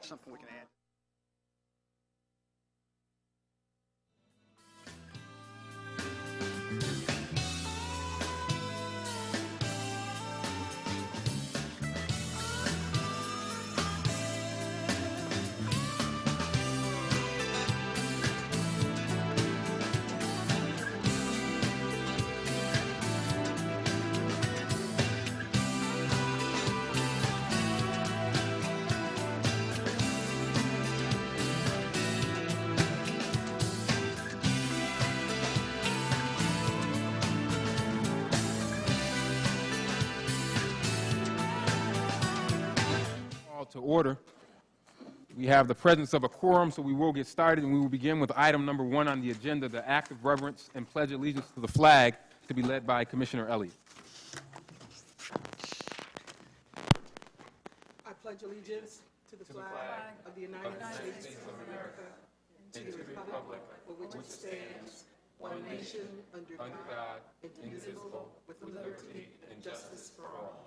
something we can add. To order. We have the presence of a quorum, so we will get started, and we will begin with item number 1 on the agenda, the act of reverence and pledge allegiance to the flag, to be led by Commissioner Elliott. I pledge allegiance to the flag of the United States of America and to the republic for which it stands, one nation, under God, indivisible, with liberty and justice for all.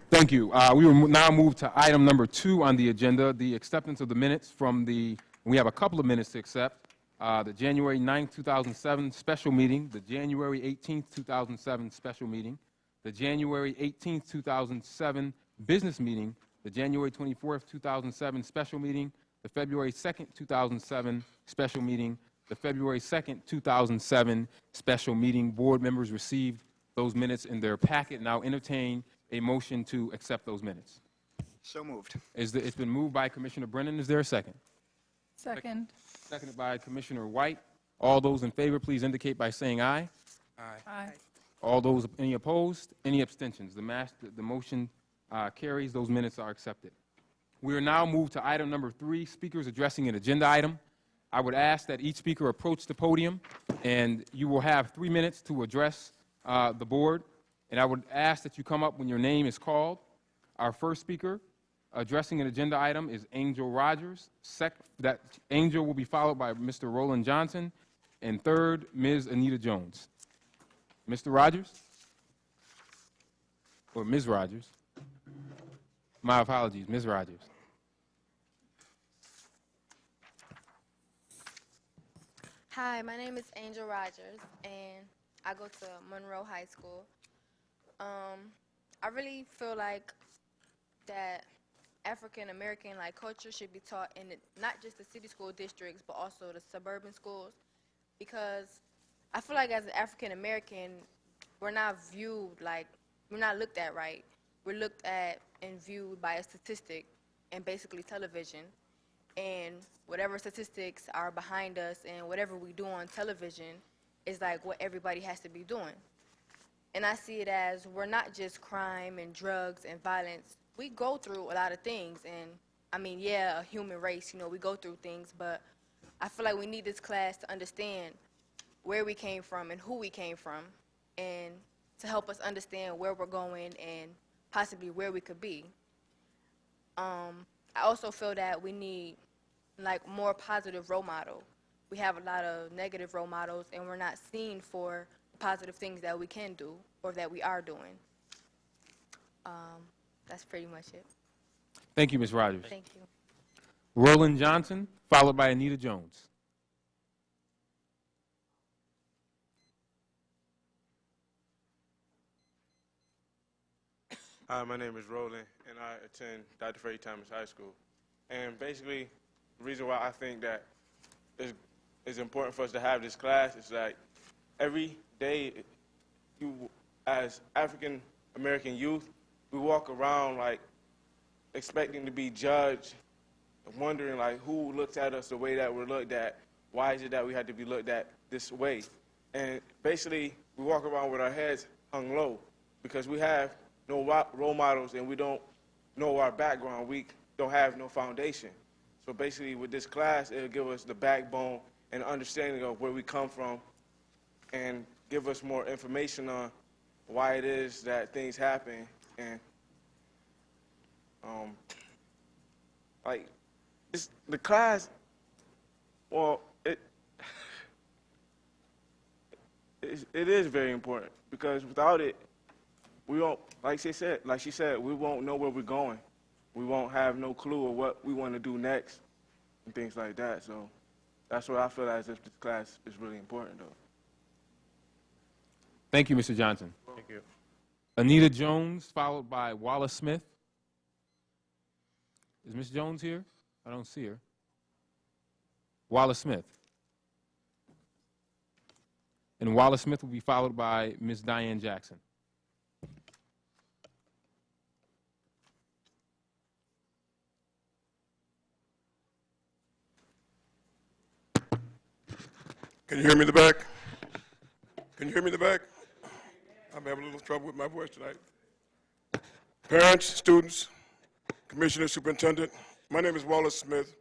Thank you. We will now move to item number 2 on the agenda, the acceptance of the minutes from we have a couple of minutes to accept, the January 9th, 2007 special meeting, the January 18th, 2007 special meeting, the January 18th, 2007 business meeting, the January 24th, 2007 special meeting, the February 2nd, 2007 special meeting, the February 2nd, 2007 special meeting. Board members received those minutes in their packet. Now entertain a motion to accept those minutes. So moved. It's been moved by Commissioner Brennan. Is there a second? Second. Seconded by Commissioner White. All those in favor, please indicate by saying aye. Aye. All those, any opposed? Any abstentions? The motion carries. Those minutes are accepted. We are now moved to item number 3, speakers addressing an agenda item. I would ask that each speaker approach the podium, and you will have 3 minutes to address the board. And I would ask that you come up when your name is called. Our first speaker addressing an agenda item is Angel Rogers. That Angel will be followed by Mr. Roland Johnson, and third, Ms. Anita Jones. Mr. Rogers? Or Ms. Rogers? My apologies, Ms. Rogers. Hi, my name is Angel Rogers, and I go to Monroe High School. I really feel like that African American culture should be taught in not just the city school districts, but also the suburban schools, because I feel like as an African American, we're not we're not looked at right. We're looked at and viewed by a statistic and basically television, and whatever statistics are behind us and whatever we do on television is what everybody has to be doing. And I see it as we're not just crime and drugs and violence. We go through a lot of things, and I mean, yeah, a human race, we go through things, but I feel like we need this class to understand where we came from and who we came from, and to help us understand where we're going and possibly where we could be. I also feel that we need more positive role model. We have a lot of negative role models, and we're not seen for positive things that we can do or that we are doing. That's pretty much it. Thank you, Ms. Rogers. Thank you. Roland Johnson, followed by Anita Jones. Hi, my name is Roland, and I attend Dr. Freddie Thomas High School. And basically, the reason why I think that it's important for us to have this class is every day, as African American youth, we walk around expecting to be judged, wondering who looks at us the way that we're looked at. Why is it that we had to be looked at this way? And basically, we walk around with our heads hung low because we have no role models and we don't know our background. We don't have no foundation. So basically, with this class, it'll give us the backbone and understanding of where we come from and give us more information on why it is that things happen. And the class, well, it is very important because without it, we won't, like she said, we won't know where we're going. We won't have no clue of what we want to do next and things like that. So that's where I feel as if this class is really important, though. Thank you, Mr. Johnson. Thank you. Anita Jones, followed by Wallace Smith. Is Ms. Jones here? I don't see her. Wallace Smith. And Wallace Smith will be followed by Ms. Diane Jackson. Can you hear me in the back? Can you hear me in the back? I'm having a little trouble with my voice tonight. Parents, students, Commissioner, Superintendent, my name is Wallace Smith.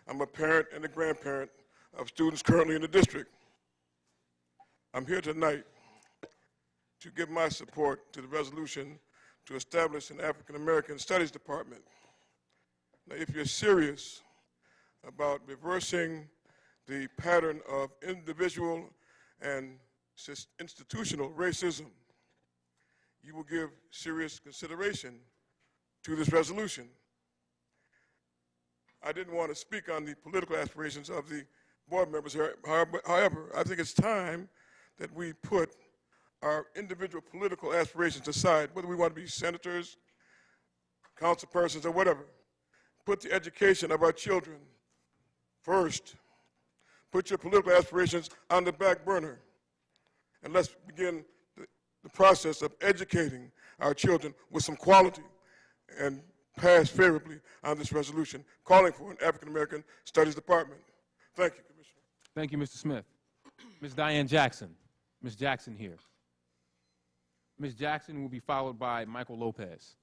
I'm a parent and a grandparent of students currently in the district. I'm here tonight to give my support to the resolution to establish an African American Studies Department. Now, if you're serious about reversing the pattern of individual and institutional racism, you will give serious consideration to this resolution. I didn't want to speak on the political aspirations of the board members here. However, I think it's time that we put our individual political aspirations aside, whether we want to be senators, councilpersons, or whatever. Put the education of our children first. Put your political aspirations on the back burner. And let's begin the process of educating our children with some quality and pass favorably on this resolution, calling for an African American Studies Department. Thank you, Commissioner. Thank you, Mr. Smith. Ms. Diane Jackson. Ms. Jackson here. Ms. Jackson will be followed by Michael Lopez.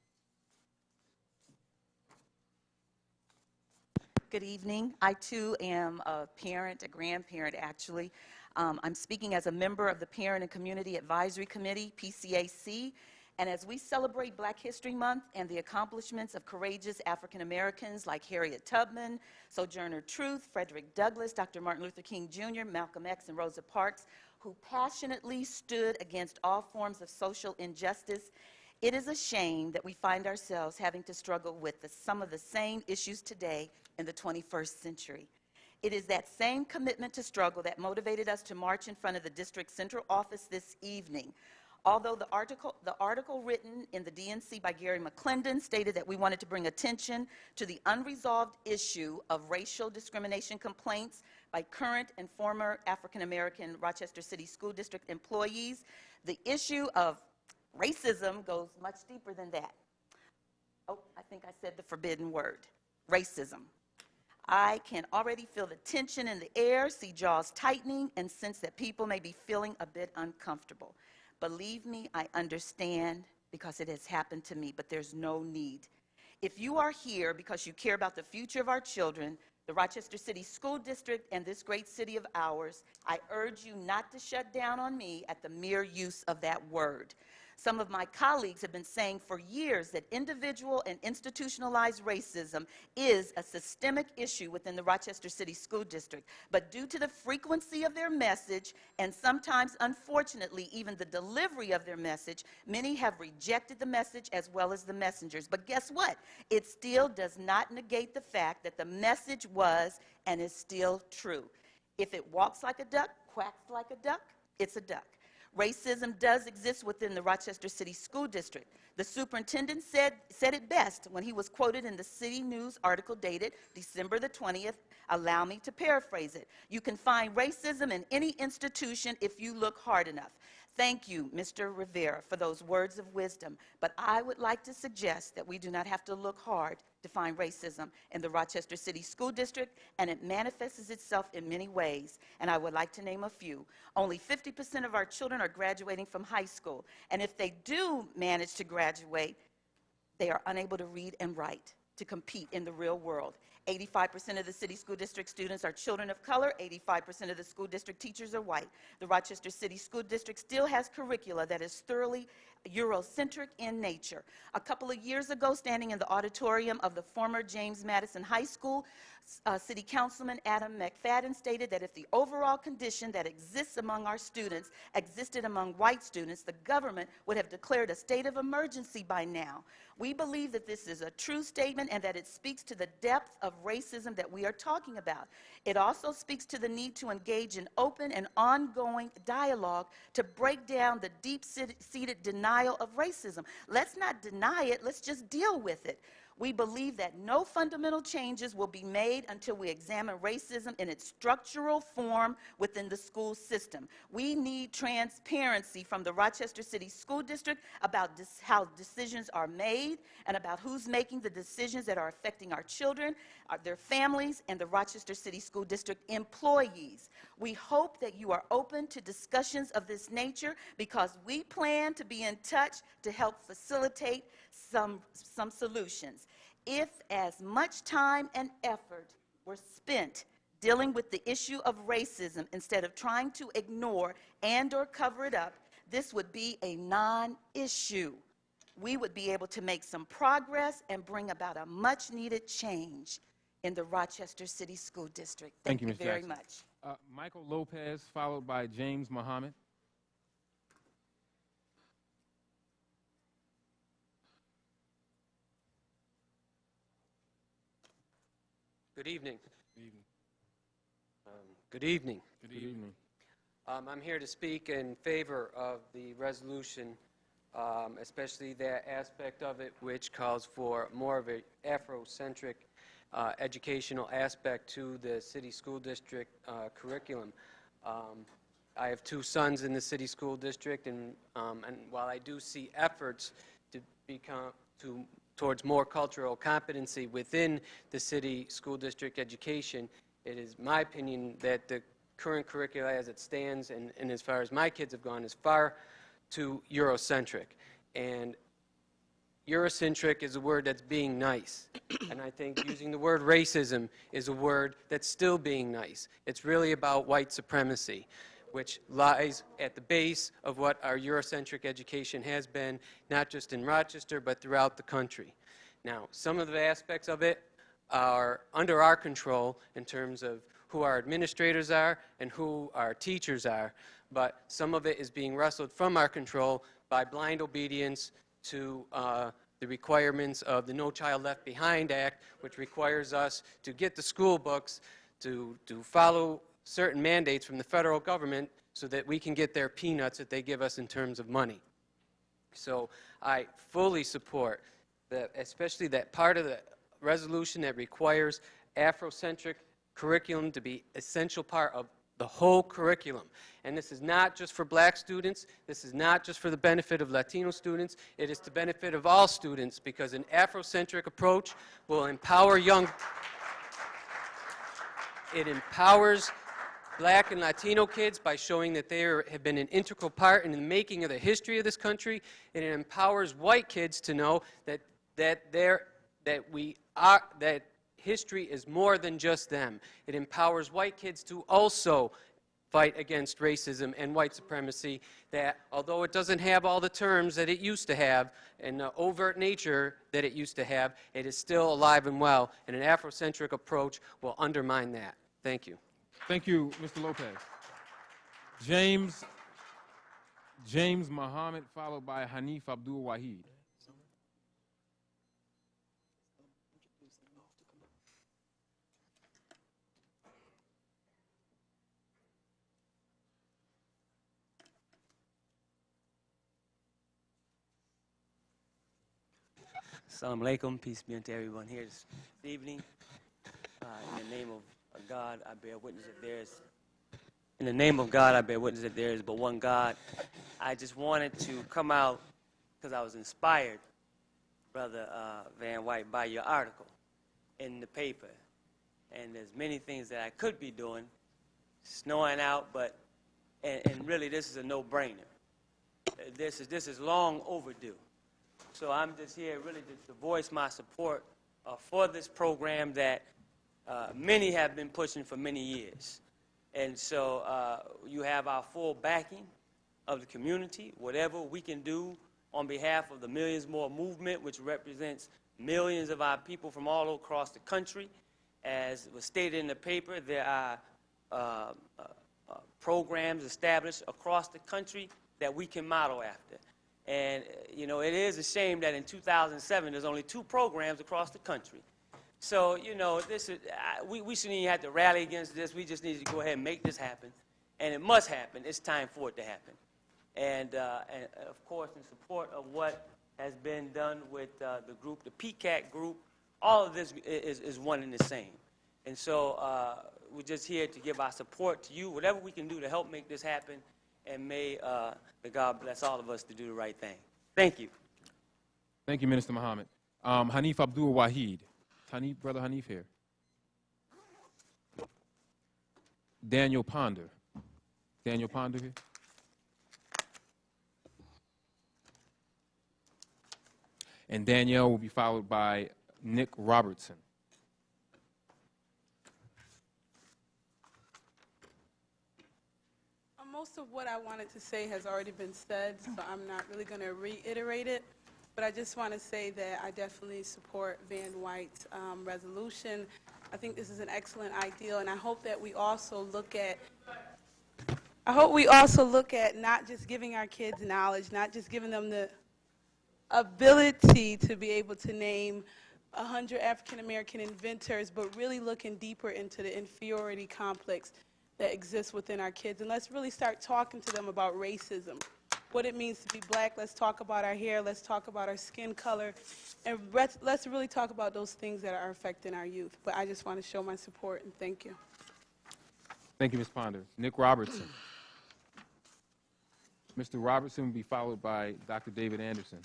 Good evening. I too am a parent, a grandparent actually. I'm speaking as a member of the Parent and Community Advisory Committee, PCAC, and as we celebrate Black History Month and the accomplishments of courageous African Americans like Harriet Tubman, Sojourner Truth, Frederick Douglass, Dr. Martin Luther King Jr., Malcolm X, and Rosa Parks, who passionately stood against all forms of social injustice, it is a shame that we find ourselves having to struggle with some of the same issues today in the 21st century. It is that same commitment to struggle that motivated us to march in front of the district central office this evening. Although the article written in the DNC by Gary McClendon stated that we wanted to bring attention to the unresolved issue of racial discrimination complaints by current and former African American Rochester City School District employees, the issue of racism goes much deeper than that. Oh, I think I said the forbidden word, racism. I can already feel the tension in the air, see jaws tightening, and sense that people may be feeling a bit uncomfortable. Believe me, I understand because it has happened to me, but there's no need. If you are here because you care about the future of our children, the Rochester City School District, and this great city of ours, I urge you not to shut down on me at the mere use of that word. Some of my colleagues have been saying for years that individual and institutionalized racism is a systemic issue within the Rochester City School District. But due to the frequency of their message, and sometimes, unfortunately, even the delivery of their message, many have rejected the message as well as the messengers. But guess what? It still does not negate the fact that the message was and is still true. If it walks like a duck, quacks like a duck, it's a duck. Racism does exist within the Rochester City School District. The superintendent said it best when he was quoted in the City News article dated December the 20th. Allow me to paraphrase it. You can find racism in any institution if you look hard enough. Thank you, Mr. Rivera, for those words of wisdom. But I would like to suggest that we do not have to look hard to find racism in the Rochester City School District, and it manifests itself in many ways, and I would like to name a few. Only 50% of our children are graduating from high school, and if they do manage to graduate, they are unable to read and write to compete in the real world. 85% of the city school district students are children of color. 85% of the school district teachers are white. The Rochester City School District still has curricula that is thoroughly Eurocentric in nature. A couple of years ago, standing in the auditorium of the former James Madison High School, City Councilman Adam McFadden stated that if the overall condition that exists among our students existed among white students, the government would have declared a state of emergency by now. We believe that this is a true statement and that it speaks to the depth of racism that we are talking about. It also speaks to the need to engage in open and ongoing dialogue to break down the deep-seated denial of racism. Let's not deny it, let's just deal with it. We believe that no fundamental changes will be made until we examine racism in its structural form within the school system. We need transparency from the Rochester City School District about how decisions are made and about who's making the decisions that are affecting our children, their families, and the Rochester City School District employees. We hope that you are open to discussions of this nature because we plan to be in touch to help facilitate some solutions. If as much time and effort were spent dealing with the issue of racism instead of trying to ignore and or cover it up, this would be a non-issue. We would be able to make some progress and bring about a much-needed change in the Rochester City School District. Thank you Ms. very Jackson. much. Michael Lopez, followed by James Muhammad. Good evening. Good evening. Good evening. Good evening. I'm here to speak in favor of the resolution, especially that aspect of it which calls for more of an Afrocentric educational aspect to the city school district curriculum. I have two sons in the city school district, and while I do see efforts to towards more cultural competency within the city school district education, it is my opinion that the current curricula as it stands and as far as my kids have gone is far too Eurocentric. And Eurocentric is a word that's being nice. And I think using the word racism is a word that's still being nice. It's really about white supremacy, which lies at the base of what our Eurocentric education has been, not just in Rochester, but throughout the country. Now, some of the aspects of it are under our control in terms of who our administrators are and who our teachers are, but some of it is being wrestled from our control by blind obedience to the requirements of the No Child Left Behind Act, which requires us to get the school books, to follow certain mandates from the federal government so that we can get their peanuts that they give us in terms of money. So I fully support that, especially that part of the resolution that requires Afrocentric curriculum to be essential part of the whole curriculum. And this is not just for black students, this is not just for the benefit of Latino students, it is the benefit of all students, because an Afrocentric approach will empower it empowers black and Latino kids by showing that they have been an integral part in the making of the history of this country, and it empowers white kids to know that history is more than just them. It empowers white kids to also fight against racism and white supremacy, that although it doesn't have all the terms that it used to have and the overt nature that it used to have, it is still alive and well, and an Afrocentric approach will undermine that. Thank you. Thank you, Mr. Lopez. James Muhammad, followed by Hanif Abdul Wahid. Assalamu alaikum, peace be unto everyone here this evening. In the name of God, I bear witness that there is. In the name of God, I bear witness that there is but one God. I just wanted to come out because I was inspired, Brother Van White, by your article in the paper. And there's many things that I could be doing, snowing out, but and really this is a no-brainer. This is long overdue. So I'm just here really to voice my support for this program that many have been pushing for many years. And so you have our full backing of the community. Whatever we can do on behalf of the Millions More movement, which represents millions of our people from all across the country. As was stated in the paper, there are programs established across the country that we can model after. And, you know, it is a shame that in 2007, there's only 2 programs across the country. So, you know, this is, we shouldn't even have to rally against this. We just need to go ahead and make this happen. And it must happen. It's time for it to happen. And of course, in support of what has been done with the group, the PCAC group, all of this is one and the same. And so we're just here to give our support to you, whatever we can do to help make this happen. And may God bless all of us to do the right thing. Thank you. Thank you, Minister Muhammad. Hanif Abdul Wahid. Brother Hanif here. Daniel Ponder. Daniel Ponder here. And Danielle will be followed by Nick Robertson. Most of what I wanted to say has already been said, so I'm not really going to reiterate it. But I just want to say that I definitely support Van White's resolution. I think this is an excellent idea, and I hope that we also look at not just giving our kids knowledge, not just giving them the ability to be able to name 100 African American inventors, but really looking deeper into the inferiority complex that exists within our kids. And let's really start talking to them about racism, what it means to be black. Let's talk about our hair. Let's talk about our skin color. And let's really talk about those things that are affecting our youth. But I just want to show my support, and thank you. Thank you, Ms. Ponder. Nick Robertson. Mr. Robertson will be followed by Dr. David Anderson.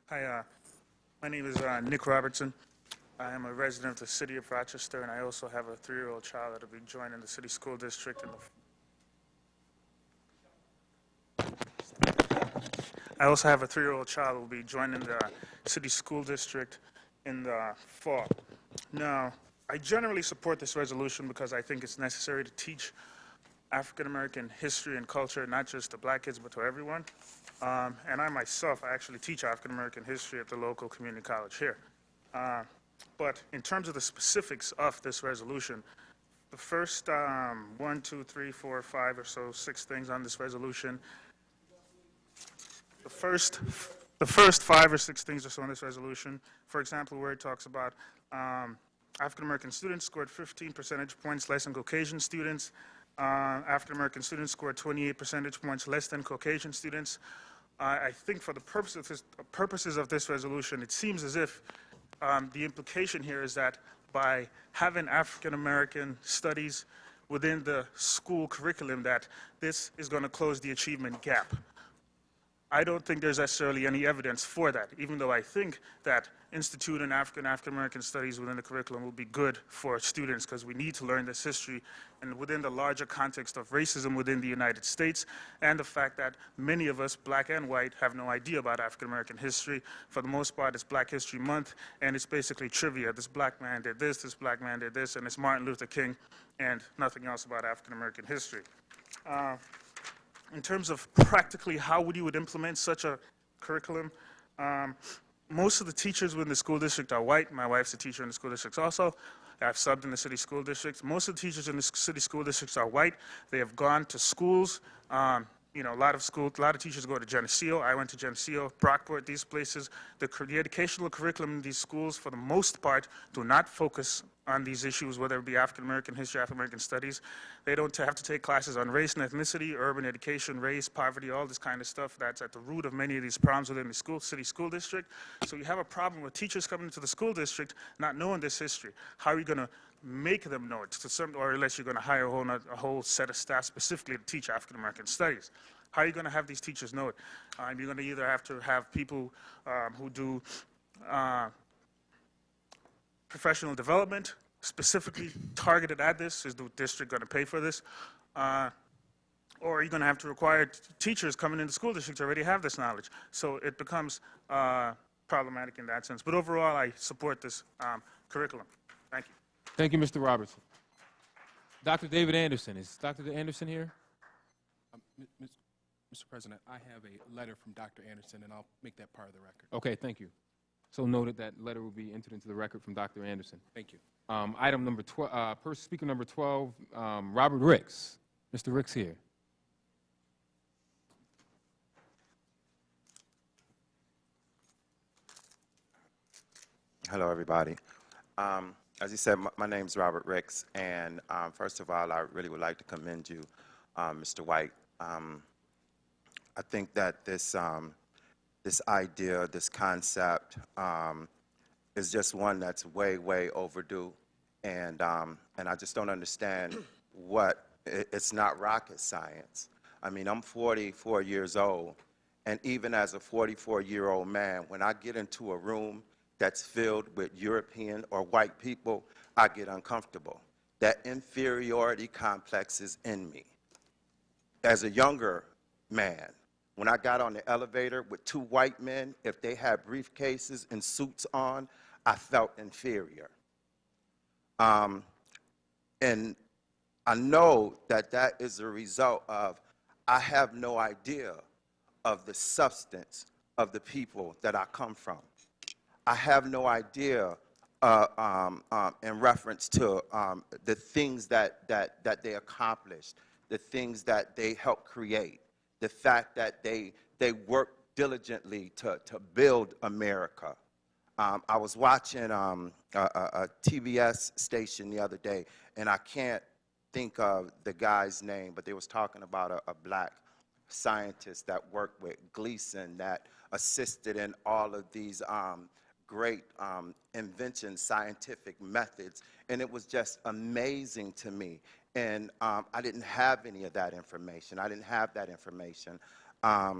Hi, my name is Nick Robertson. I am a resident of the city of Rochester, and I also have a 3-year-old child that will be joining the city school district in the fall. Now, I generally support this resolution because I think it's necessary to teach African American history and culture, not just to black kids, but to everyone. And I myself, I actually teach African American history at the local community college here. But in terms of the specifics of this resolution, the first 1, 2, 3, 4, 5 or so, 6 things on this resolution, the first 5 or 6 things or so on this resolution, for example, where it talks about African American students scored 15 percentage points less than Caucasian students. African American students scored 28 percentage points less than Caucasian students. I think for the purposes of this resolution, it seems as if the implication here is that by having African American studies within the school curriculum, that this is going to close the achievement gap. I don't think there's necessarily any evidence for that, even though I think that instituting African American studies within the curriculum will be good for students because we need to learn this history and within the larger context of racism within the United States and the fact that many of us, black and white, have no idea about African American history. For the most part, it's Black History Month, and it's basically trivia. This black man did this black man did this, and it's Martin Luther King, and nothing else about African American history. In terms of practically how you would implement such a curriculum, most of the teachers within the school district are white. My wife's a teacher in the school districts also. I've subbed in the city school districts. Most of the teachers in the city school districts are white. They have gone to schools. You know, a lot of teachers go to Geneseo. I went to Geneseo, Brockport, these places. The educational curriculum in these schools, for the most part, do not focus on these issues, whether it be African American history, African American studies. They don't have to take classes on race and ethnicity, urban education, race, poverty, all this kind of stuff. That's at the root of many of these problems within the city school district. So you have a problem with teachers coming into the school district not knowing this history. How are you going to make them know it, or unless you're going to hire a whole set of staff specifically to teach African American studies? How are you going to have these teachers know it? You're going to either have to have people who do professional development, specifically targeted at this. Is the district going to pay for this? Or are you going to have to require teachers coming into school districts to already have this knowledge? So it becomes problematic in that sense. But overall, I support this curriculum. Thank you. Thank you, Mr. Robertson. Dr. David Anderson. Is Dr. Anderson here? Mr. President, I have a letter from Dr. Anderson, and I'll make that part of the record. Okay, thank you. So noted that letter will be entered into the record from Dr. Anderson. Thank you. Item number 12, speaker number 12, Robert Ricks. Mr. Ricks here. Hello, everybody. As you said, my name's Robert Ricks, and first of all, I really would like to commend you, Mr. White. I think that this idea, this concept, is just one that's way, way overdue, and I just don't understand it's not rocket science. I mean, I'm 44 years old, and even as a 44-year-old man, when I get into a room that's filled with European or white people, I get uncomfortable. That inferiority complex is in me. As a younger man, when I got on the elevator with two white men, if they had briefcases and suits on, I felt inferior. And I know that that is a result of I have no idea of the substance of the people that I come from. I have no idea in reference to the things that they accomplished, the things that they helped create, the fact that they worked diligently to build America. I was watching a TBS station the other day, and I can't think of the guy's name, but they was talking about a black scientist that worked with Gleason that assisted in all of these great inventions, scientific methods, and it was just amazing to me. And I didn't have any of that information. I didn't have that information. I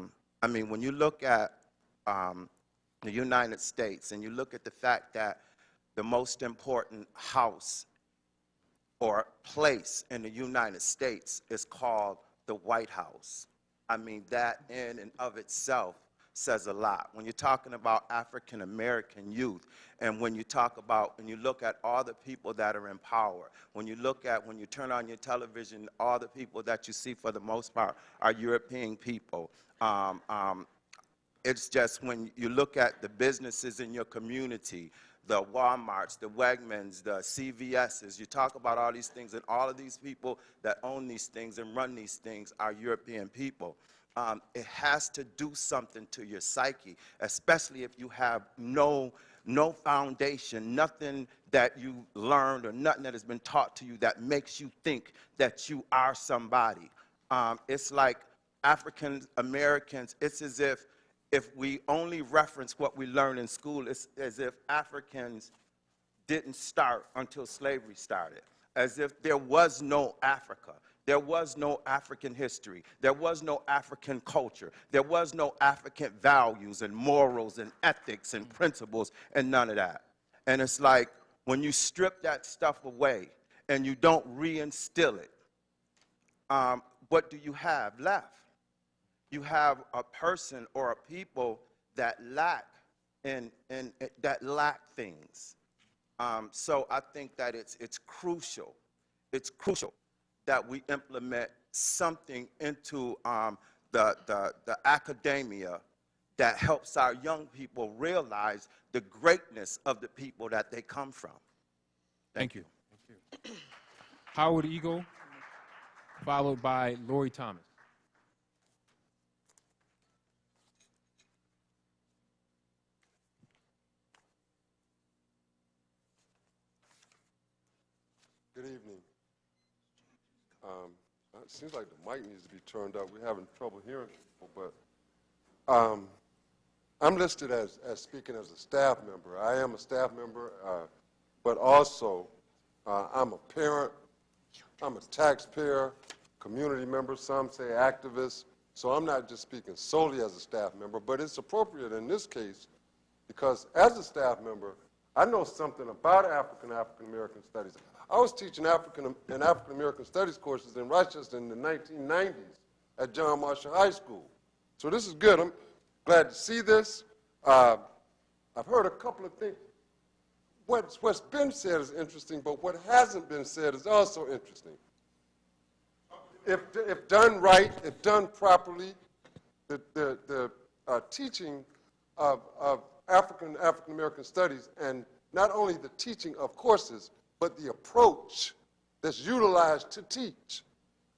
mean, when you look at the United States and you look at the fact that the most important house or place in the United States is called the White House, I mean, that in and of itself says a lot. When you're talking about African American youth, and when you look at all the people that are in power, when you turn on your television, all the people that you see for the most part are European people. It's just when you look at the businesses in your community, the Walmarts, the Wegmans, the CVSs, you talk about all these things, and all of these people that own these things and run these things are European people. It has to do something to your psyche, especially if you have no foundation, nothing that you learned or nothing that has been taught to you that makes you think that you are somebody. It's like African Americans, it's as if we only reference what we learn in school, it's as if Africans didn't start until slavery started, as if there was no Africa. There was no African history. There was no African culture. There was no African values and morals and ethics and principles and none of that. And it's like when you strip that stuff away and you don't reinstill it, what do you have left? You have a person or a people that lack things. So I think that it's crucial. It's crucial that we implement something into the academia that helps our young people realize the greatness of the people that they come from. Thank you. Thank you. Howard Eagle, followed by Lori Thomas. Good evening. It seems like the mic needs to be turned up. We're having trouble hearing people, but I'm listed as speaking as a staff member. I am a staff member, but also I'm a parent, I'm a taxpayer, community member, some say activist, so I'm not just speaking solely as a staff member, but it's appropriate in this case because as a staff member, I know something about African American studies. I was teaching African American studies courses in Rochester in the 1990s at John Marshall High School. So this is good. I'm glad to see this. I've heard a couple of things. What's been said is interesting, but what hasn't been said is also interesting. if done right, if done properly, the teaching of African American studies, and not only the teaching of courses, but the approach that's utilized to teach,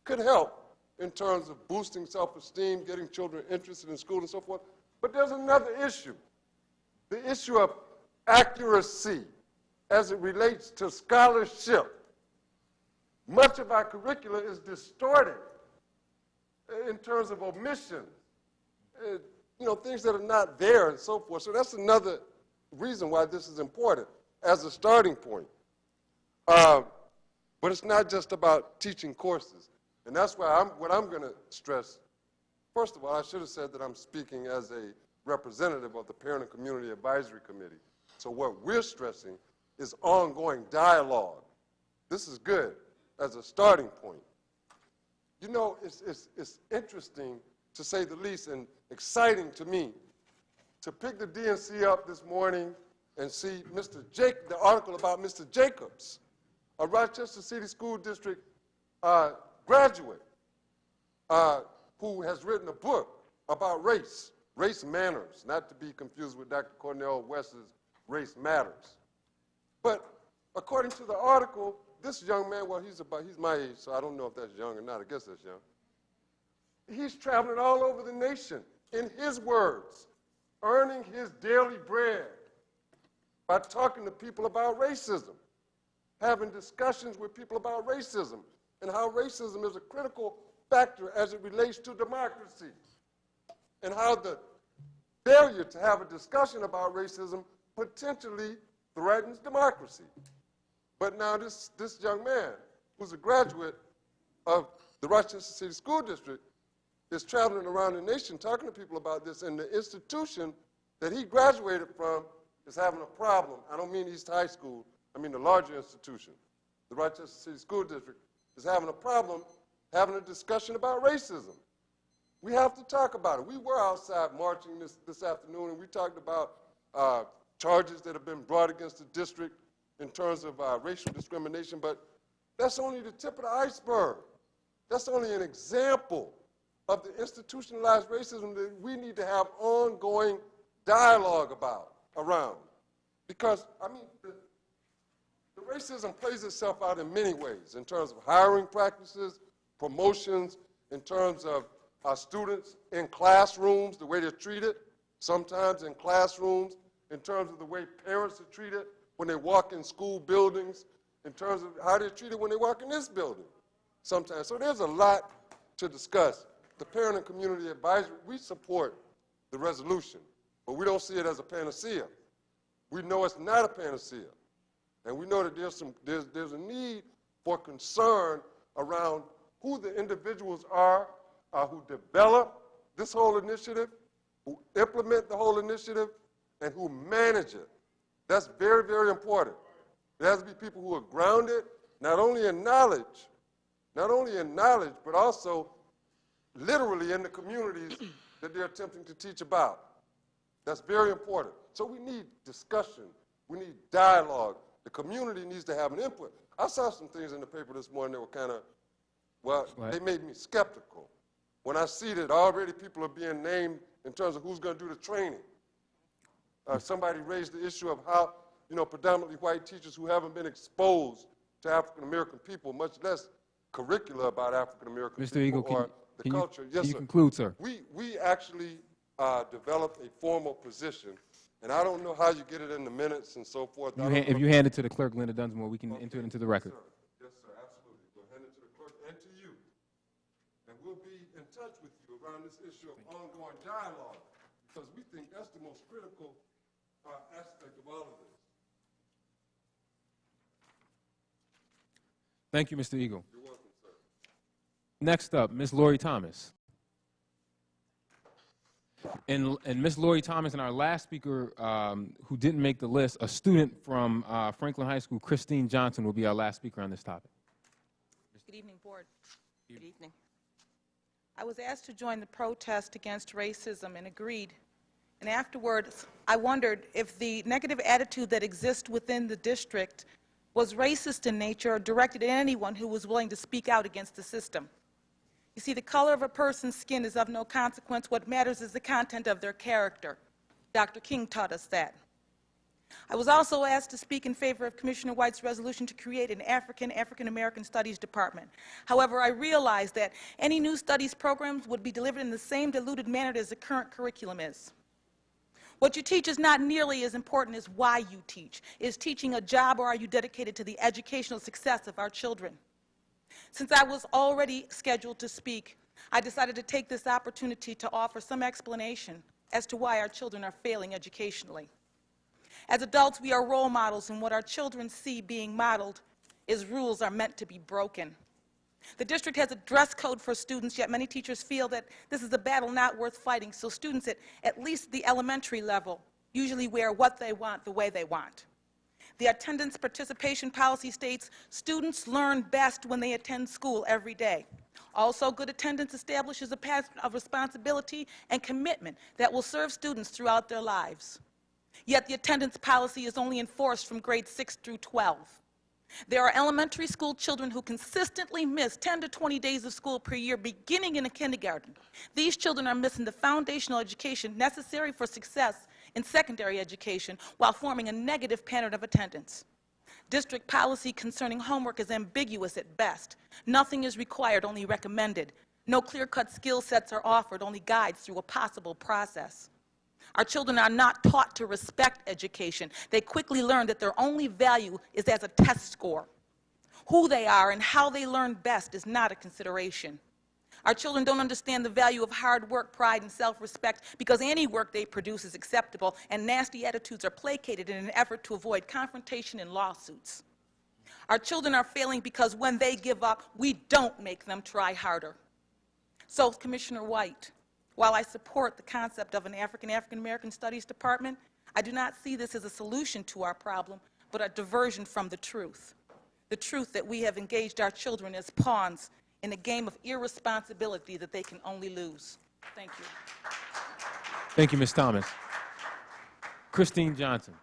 could help in terms of boosting self-esteem, getting children interested in school and so forth. But there's another issue, the issue of accuracy as it relates to scholarship. Much of our curricula is distorted in terms of omissions, things that are not there and so forth. So that's another reason why this is important as a starting point. But it's not just about teaching courses. And that's why what I'm going to stress, first of all, I should have said that I'm speaking as a representative of the Parent and Community Advisory Committee. So what we're stressing is ongoing dialogue. This is good as a starting point. You know, it's interesting, to say the least, and exciting to me to pick the DNC up this morning and see the article about Mr. Jacobs, a Rochester City School District graduate who has written a book about race manners, not to be confused with Dr. Cornel West's Race Matters. But according to the article, this young man, well, he's my age, so I don't know if that's young or not. I guess that's young. He's traveling all over the nation, in his words, earning his daily bread by talking to people about racism, having discussions with people about racism, and how racism is a critical factor as it relates to democracy, and how the failure to have a discussion about racism potentially threatens democracy. But now this young man, who's a graduate of the Rochester City School District, is traveling around the nation talking to people about this, and the institution that he graduated from is having a problem. I don't mean East High School, I mean the larger institution. The Rochester City School District is having a problem having a discussion about racism. We have to talk about it. We were outside marching this afternoon, and we talked about charges that have been brought against the district in terms of racial discrimination, but that's only the tip of the iceberg. That's only an example of the institutionalized racism that we need to have ongoing dialogue around. Because, I mean, the racism plays itself out in many ways, in terms of hiring practices, promotions, in terms of our students in classrooms, the way they're treated, sometimes in classrooms, in terms of the way parents are treated when they walk in school buildings, in terms of how they're treated when they walk in this building sometimes. So there's a lot to discuss. The Parent and Community Advisory, we support the resolution, but we don't see it as a panacea. We know it's not a panacea. And we know that there's a need for concern around who the individuals are who develop this whole initiative, who implement the whole initiative, and who manage it. That's very, very important. There has to be people who are grounded not only in knowledge, but also literally in the communities that they're attempting to teach about. That's very important. So we need discussion. We need dialogue. The community needs to have an input. I saw some things in the paper this morning that were kind of, well, they made me skeptical. When I see that already people are being named in terms of who's going to do the training. Somebody raised the issue of how, predominantly white teachers who haven't been exposed to African-American people, much less curricula about African-American people Eagle, or the culture. Yes, can you sir. conclude, sir? We actually developed a formal position, and I don't know how you get it in the minutes and so forth. If you hand it to the clerk, Linda Dunsmore, we can enter it into the record. Yes, sir, absolutely. We'll hand it to the clerk and to you. And we'll be in touch with you around this issue of ongoing dialogue, because we think that's the most critical aspect of all of this. Thank you, Mr. Eagle. You're welcome, sir. Next up, Ms. Lori Thomas. And Ms. Lori Thomas and our last speaker who didn't make the list, a student from Franklin High School, Christine Johnson, will be our last speaker on this topic. Good evening, Board. Good evening. I was asked to join the protest against racism and agreed. And afterwards, I wondered if the negative attitude that exists within the district was racist in nature or directed at anyone who was willing to speak out against the system. You see, the color of a person's skin is of no consequence. What matters is the content of their character. Dr. King taught us that. I was also asked to speak in favor of Commissioner White's resolution to create an African-American Studies Department. However, I realized that any new studies programs would be delivered in the same diluted manner as the current curriculum is. What you teach is not nearly as important as why you teach. Is teaching a job, or are you dedicated to the educational success of our children? Since I was already scheduled to speak, I decided to take this opportunity to offer some explanation as to why our children are failing educationally. As adults, we are role models, and what our children see being modeled is rules are meant to be broken. The district has a dress code for students, yet many teachers feel that this is a battle not worth fighting, so students at least the elementary level usually wear what they want the way they want. The attendance participation policy states students learn best when they attend school every day. Also, good attendance establishes a pattern of responsibility and commitment that will serve students throughout their lives. Yet the attendance policy is only enforced from grades 6 through 12. There are elementary school children who consistently miss 10 to 20 days of school per year beginning in a kindergarten. These children are missing the foundational education necessary for success in secondary education while forming a negative pattern of attendance. District policy concerning homework is ambiguous at best. Nothing is required, only recommended. No clear-cut skill sets are offered, only guides through a possible process. Our children are not taught to respect education. They quickly learn that their only value is as a test score. Who they are and how they learn best is not a consideration. Our children don't understand the value of hard work, pride, and self-respect because any work they produce is acceptable, and nasty attitudes are placated in an effort to avoid confrontation and lawsuits. Our children are failing because when they give up, we don't make them try harder. So, Commissioner White, while I support the concept of an African-American Studies Department, I do not see this as a solution to our problem, but a diversion from the truth that we have engaged our children as pawns in a game of irresponsibility that they can only lose. Thank you. Thank you, Ms. Thomas. Christine Johnson.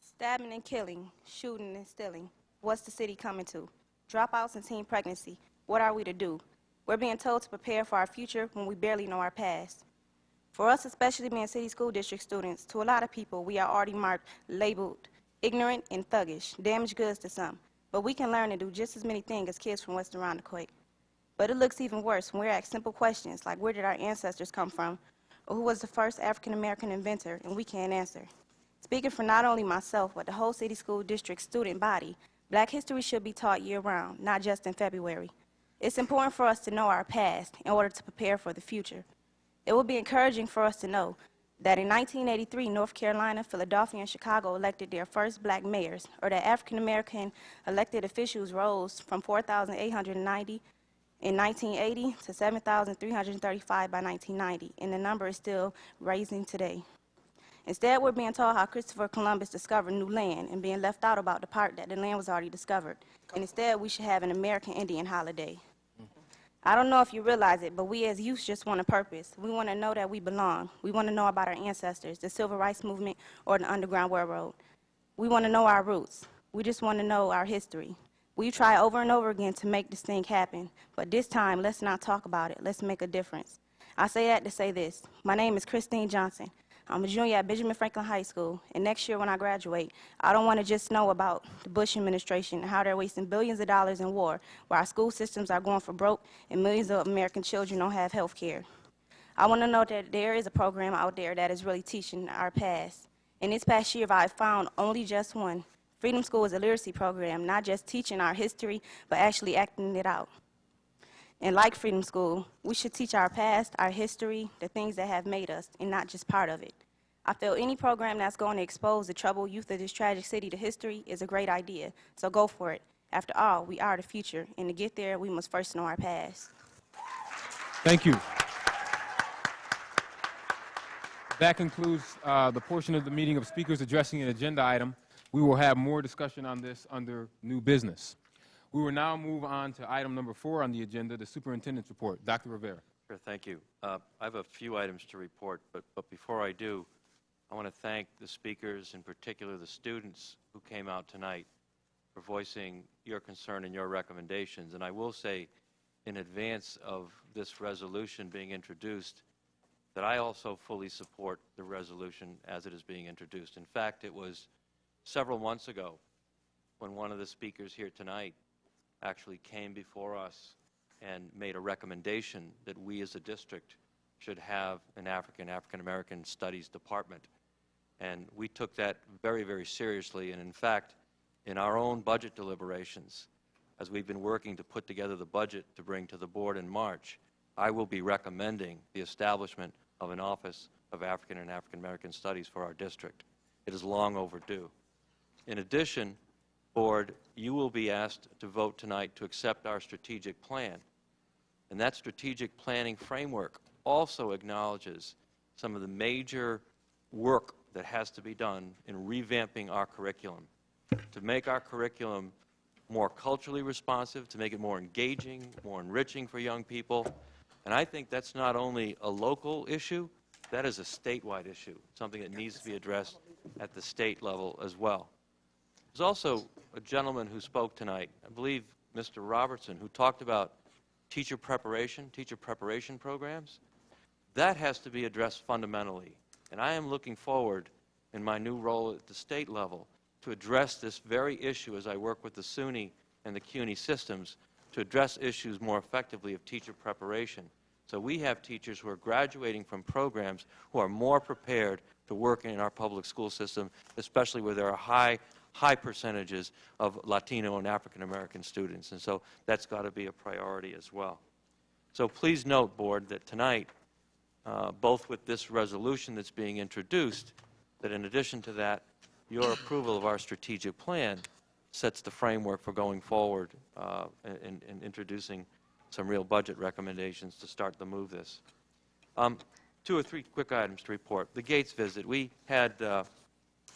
Stabbing and killing, shooting and stealing. What's the city coming to? Dropouts and teen pregnancy. What are we to do? We're being told to prepare for our future when we barely know our past. For us, especially being city school district students, to a lot of people, we are already marked, labeled ignorant and thuggish, damaged goods to some. But we can learn and do just as many things as kids from Western Rondequoit. But it looks even worse when we're asked simple questions like where did our ancestors come from, or who was the first African-American inventor, and we can't answer. Speaking for not only myself, but the whole city school district student body, Black history should be taught year-round, not just in February. It's important for us to know our past in order to prepare for the future. It would be encouraging for us to know that in 1983, North Carolina, Philadelphia, and Chicago elected their first Black mayors, or that African-American elected officials rose from 4,890 in 1980 to 7,335 by 1990, and the number is still rising today. Instead, we're being told how Christopher Columbus discovered new land and being left out about the part that the land was already discovered. And instead, we should have an American Indian holiday. I don't know if you realize it, but we as youth just want a purpose. We want to know that we belong. We want to know about our ancestors, the Civil Rights Movement, or the Underground Railroad. We want to know our roots. We just want to know our history. We try over and over again to make this thing happen, but this time, let's not talk about it. Let's make a difference. I say that to say this. My name is Christine Johnson. I'm a junior at Benjamin Franklin High School, and next year when I graduate, I don't want to just know about the Bush administration and how they're wasting billions of dollars in war, where our school systems are going for broke and millions of American children don't have health care. I want to know that there is a program out there that is really teaching our past. In this past year, I've found only just one. Freedom School is a literacy program, not just teaching our history, but actually acting it out. And like Freedom School, we should teach our past, our history, the things that have made us, and not just part of it. I feel any program that's going to expose the troubled youth of this tragic city to history is a great idea, so go for it. After all, we are the future, and to get there, we must first know our past. Thank you. That concludes the portion of the meeting of speakers addressing an agenda item. We will have more discussion on this under new business. We will now move on to item number 4 on the agenda, the superintendent's report. Dr. Rivera. Sure, thank you. I have a few items to report, but before I do, I want to thank the speakers, in particular the students who came out tonight, for voicing your concern and your recommendations. And I will say, in advance of this resolution being introduced, that I also fully support the resolution as it is being introduced. In fact, it was several months ago when one of the speakers here tonight actually came before us and made a recommendation that we as a district should have an African-American Studies department. And we took that very, very seriously. And in fact, in our own budget deliberations, as we've been working to put together the budget to bring to the board in March, I will be recommending the establishment of an Office of African and African-American Studies for our district. It is long overdue. In addition, Board, you will be asked to vote tonight to accept our strategic plan. And that strategic planning framework also acknowledges some of the major work that has to be done in revamping our curriculum, to make our curriculum more culturally responsive, to make it more engaging, more enriching for young people. And I think that's not only a local issue, that is a statewide issue, something that needs to be addressed at the state level as well. There's also a gentleman who spoke tonight, I believe Mr. Robertson, who talked about teacher preparation programs. That has to be addressed fundamentally. And I am looking forward, in my new role at the state level, to address this very issue as I work with the SUNY and the CUNY systems to address issues more effectively of teacher preparation. So we have teachers who are graduating from programs who are more prepared to work in our public school system, especially where there are high percentages of Latino and African American students. And so that's got to be a priority as well. So please note, Board, that tonight, both with this resolution that's being introduced, that in addition to that, your approval of our strategic plan sets the framework for going forward and introducing some real budget recommendations to start to move this. 2 or 3 quick items to report. The Gates visit. We had,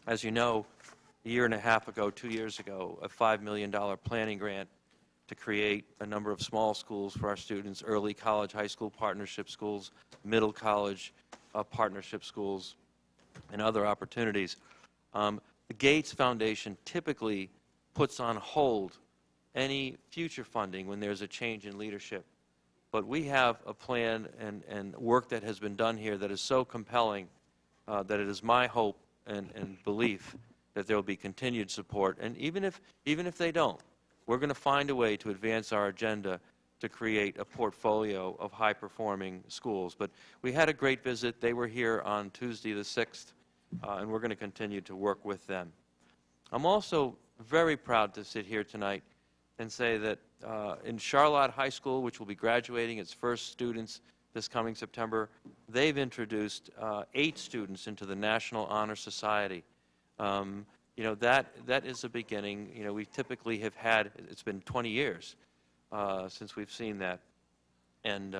as you know, a year and a half ago, 2 years ago, a $5 million planning grant to create a number of small schools for our students, early college, high school partnership schools, middle college partnership schools, and other opportunities. The Gates Foundation typically puts on hold any future funding when there's a change in leadership. But we have a plan and work that has been done here that is so compelling that it is my hope and belief that there will be continued support. And even if they don't, we're going to find a way to advance our agenda to create a portfolio of high-performing schools. But we had a great visit. They were here on Tuesday the 6th, and we're going to continue to work with them. I'm also very proud to sit here tonight and say that in Charlotte High School, which will be graduating its first students this coming September, they've introduced 8 students into the National Honor Society. You know, that is a beginning. You know, we typically have had, it's been 20 years since we've seen that. And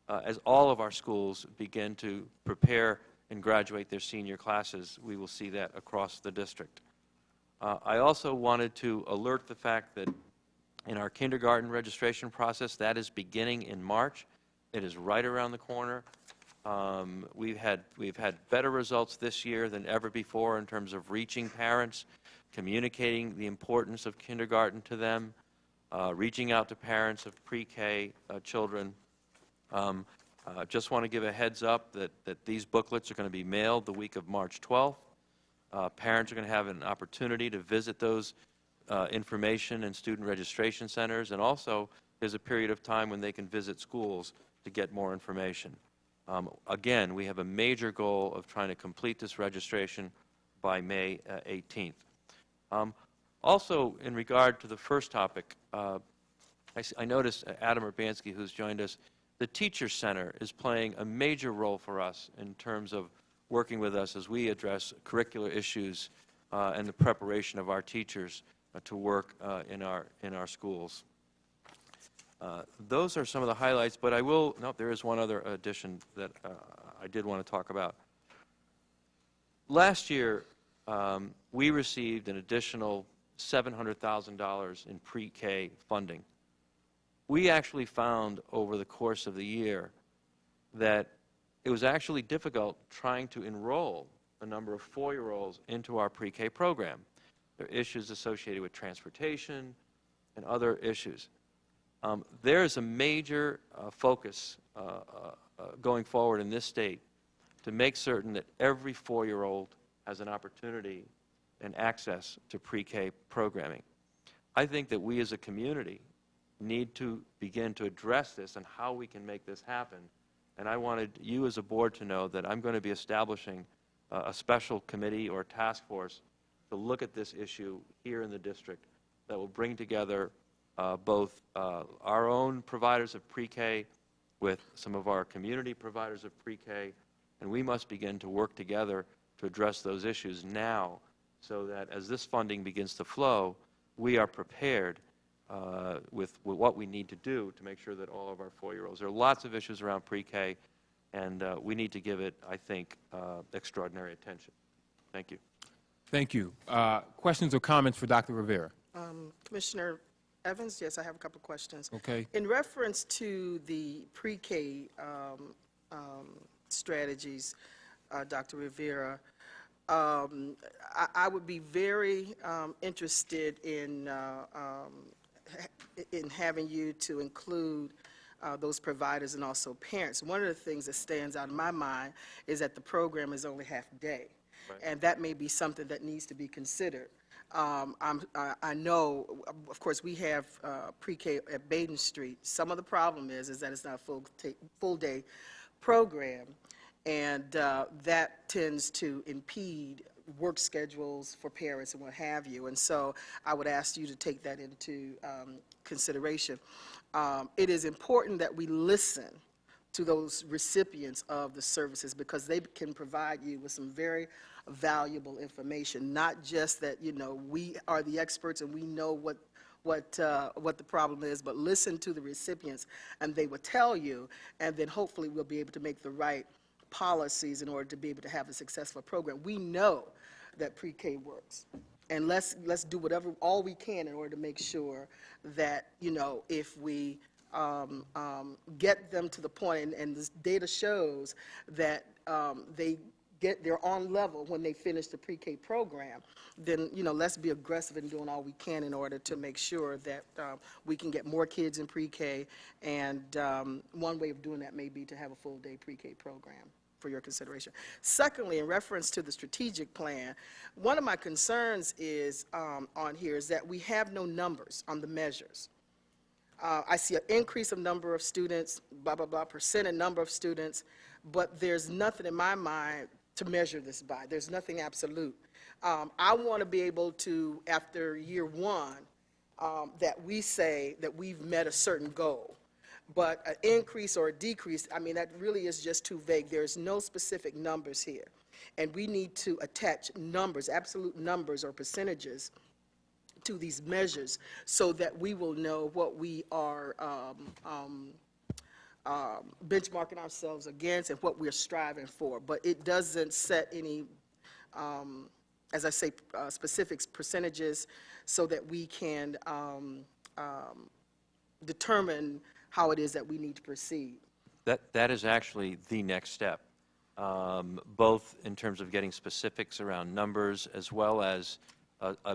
as all of our schools begin to prepare and graduate their senior classes, we will see that across the district. I also wanted to alert the fact that in our kindergarten registration process, that is beginning in March. It is right around the corner. We've had better results this year than ever before in terms of reaching parents, communicating the importance of kindergarten to them, reaching out to parents of pre-K children. Just want to give a heads up that these booklets are going to be mailed the week of March 12th. Parents are going to have an opportunity to visit those information and student registration centers, and also there's a period of time when they can visit schools to get more information. Again, we have a major goal of trying to complete this registration by May 18th. Also, in regard to the first topic, I noticed Adam Urbanski, who's joined us, the Teacher Center is playing a major role for us in terms of working with us as we address curricular issues and the preparation of our teachers to work in our schools. Those are some of the highlights, but I will, no, there is one other addition that I did want to talk about. Last year, we received an additional $700,000 in pre-K funding. We actually found over the course of the year that it was actually difficult trying to enroll a number of 4-year-olds into our pre-K program. There are issues associated with transportation and other issues. There is a major focus going forward in this state to make certain that every 4-year-old has an opportunity and access to pre-K programming. I think that we as a community need to begin to address this and how we can make this happen. And I wanted you as a board to know that I'm going to be establishing a special committee or task force to look at this issue here in the district that will bring together both our own providers of pre-K with some of our community providers of pre-K, and we must begin to work together to address those issues now so that as this funding begins to flow, we are prepared with what we need to do to make sure that all of our 4-year-olds. There are lots of issues around pre-K, and we need to give it, I think, extraordinary attention. Thank you. Thank you. Questions or comments for Dr. Rivera? Commissioner Evans, yes, I have a couple questions. Okay. In reference to the pre-K strategies, Dr. Rivera, I would be very interested in having you to include those providers and also parents. One of the things that stands out in my mind is that the program is only half day, and that may be something that needs to be considered. I know, of course, we have pre-K at Baden Street. Some of the problem is that it's not a full-day program, and that tends to impede work schedules for parents and what have you. And so I would ask you to take that into consideration. It is important that we listen to those recipients of the services because they can provide you with some very valuable information, not just that, you know, we are the experts and we know what the problem is, but listen to the recipients and they will tell you, and then hopefully we'll be able to make the right policies in order to be able to have a successful program. We know that pre-K works, and let's do whatever, all we can in order to make sure that, you know, if we get them to the point, and this data shows that they're on level when they finish the pre-K program, then, you know, let's be aggressive in doing all we can in order to make sure that we can get more kids in pre-K, and one way of doing that may be to have a full-day pre-K program for your consideration. Secondly, in reference to the strategic plan, one of my concerns is on here is that we have no numbers on the measures. I see an increase of number of students, blah, blah, blah, percent and number of students, but there's nothing in my mind to measure this by. There's nothing absolute. I want to be able to, after year one, that we say that we've met a certain goal. But an increase or a decrease, I mean, that really is just too vague. There's no specific numbers here. And we need to attach numbers, absolute numbers or percentages to these measures so that we will know what we are benchmarking ourselves against and what we're striving for. But it doesn't set any, as I say, specific percentages so that we can determine how it is that we need to proceed. That is actually the next step, both in terms of getting specifics around numbers as well as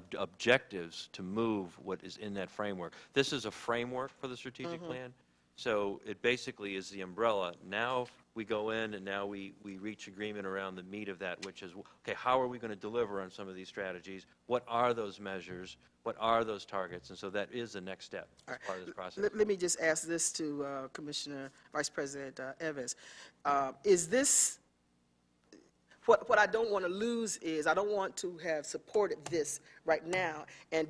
objectives to move what is in that framework. This is a framework for the strategic plan, so it basically is the umbrella. Now we go in and now we reach agreement around the meat of that, which is, okay, how are we going to deliver on some of these strategies? What are those measures? What are those targets? And so that is the next step as part of this process. Let me just ask this to Commissioner Vice President Evans. Is this, what I don't want to lose is, I don't want to have supported this right now and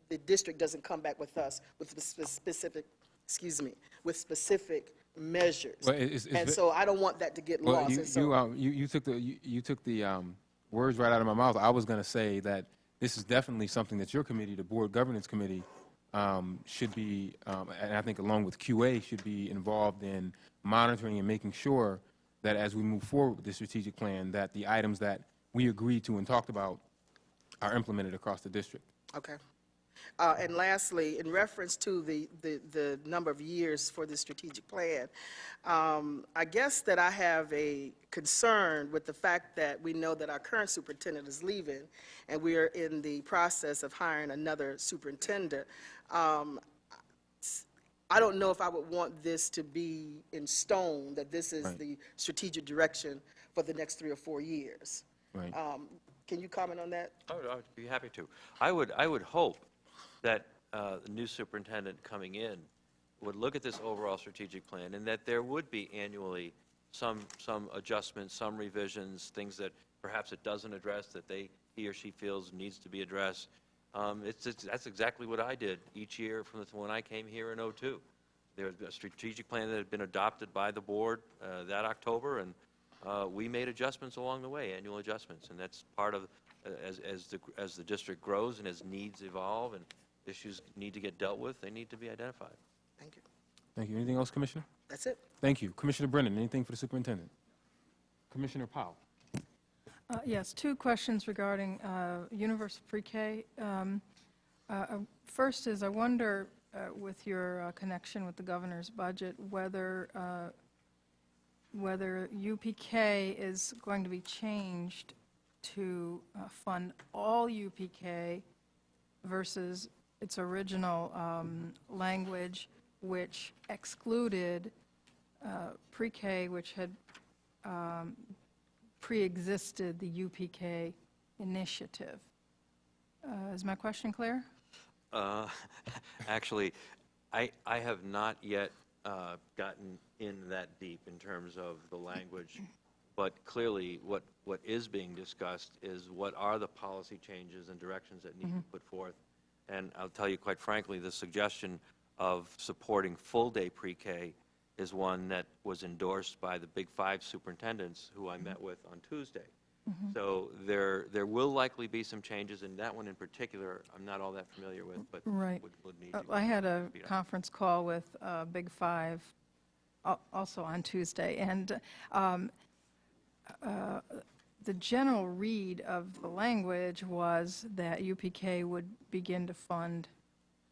the district doesn't come back with us with specific, with specific measures. Well, so I don't want that to get lost. You took the words right out of my mouth. I was going to say that this is definitely something that your committee, the Board Governance Committee, should be, and I think along with QA, should be involved in monitoring and making sure that as we move forward with the strategic plan, that the items that we agreed to and talked about are implemented across the district. Okay. And lastly, in reference to the number of years for the strategic plan, I guess that I have a concern with the fact that we know that our current superintendent is leaving, and we are in the process of hiring another superintendent. I don't know if I would want this to be in stone, that this is the strategic direction for the next 3 or 4 years. Right. Can you comment on that? I'd be happy to. I would hope that the new superintendent coming in would look at this overall strategic plan, and that there would be annually some adjustments, some revisions, things that perhaps it doesn't address that he or she feels needs to be addressed. That's exactly what I did each year from when I came here in '02. There was a strategic plan that had been adopted by the board that October, and we made adjustments along the way, annual adjustments, and that's part of as the district grows and as needs evolve and issues need to get dealt with, they need to be identified. Thank you. Thank you. Anything else, Commissioner? That's it. Thank you. Commissioner Brennan, anything for the superintendent? Commissioner Powell. Yes, 2 questions regarding universal pre-K. First is, I wonder, with your connection with the governor's budget, whether UPK is going to be changed to fund all UPK versus its original language, which excluded pre-K, which had pre-existed the UPK initiative. Is my question clear? Actually, I have not yet gotten in that deep in terms of the language, but clearly what is being discussed is what are the policy changes and directions that need to be put forth. And I'll tell you quite frankly, the suggestion of supporting full-day pre-K is one that was endorsed by the Big Five superintendents who I met with on Tuesday. So there will likely be some changes, and that one in particular I'm not all that familiar with, but Right. would need to I had a be done. conference call with Big Five also on Tuesday, and the general read of the language was that UPK would begin to fund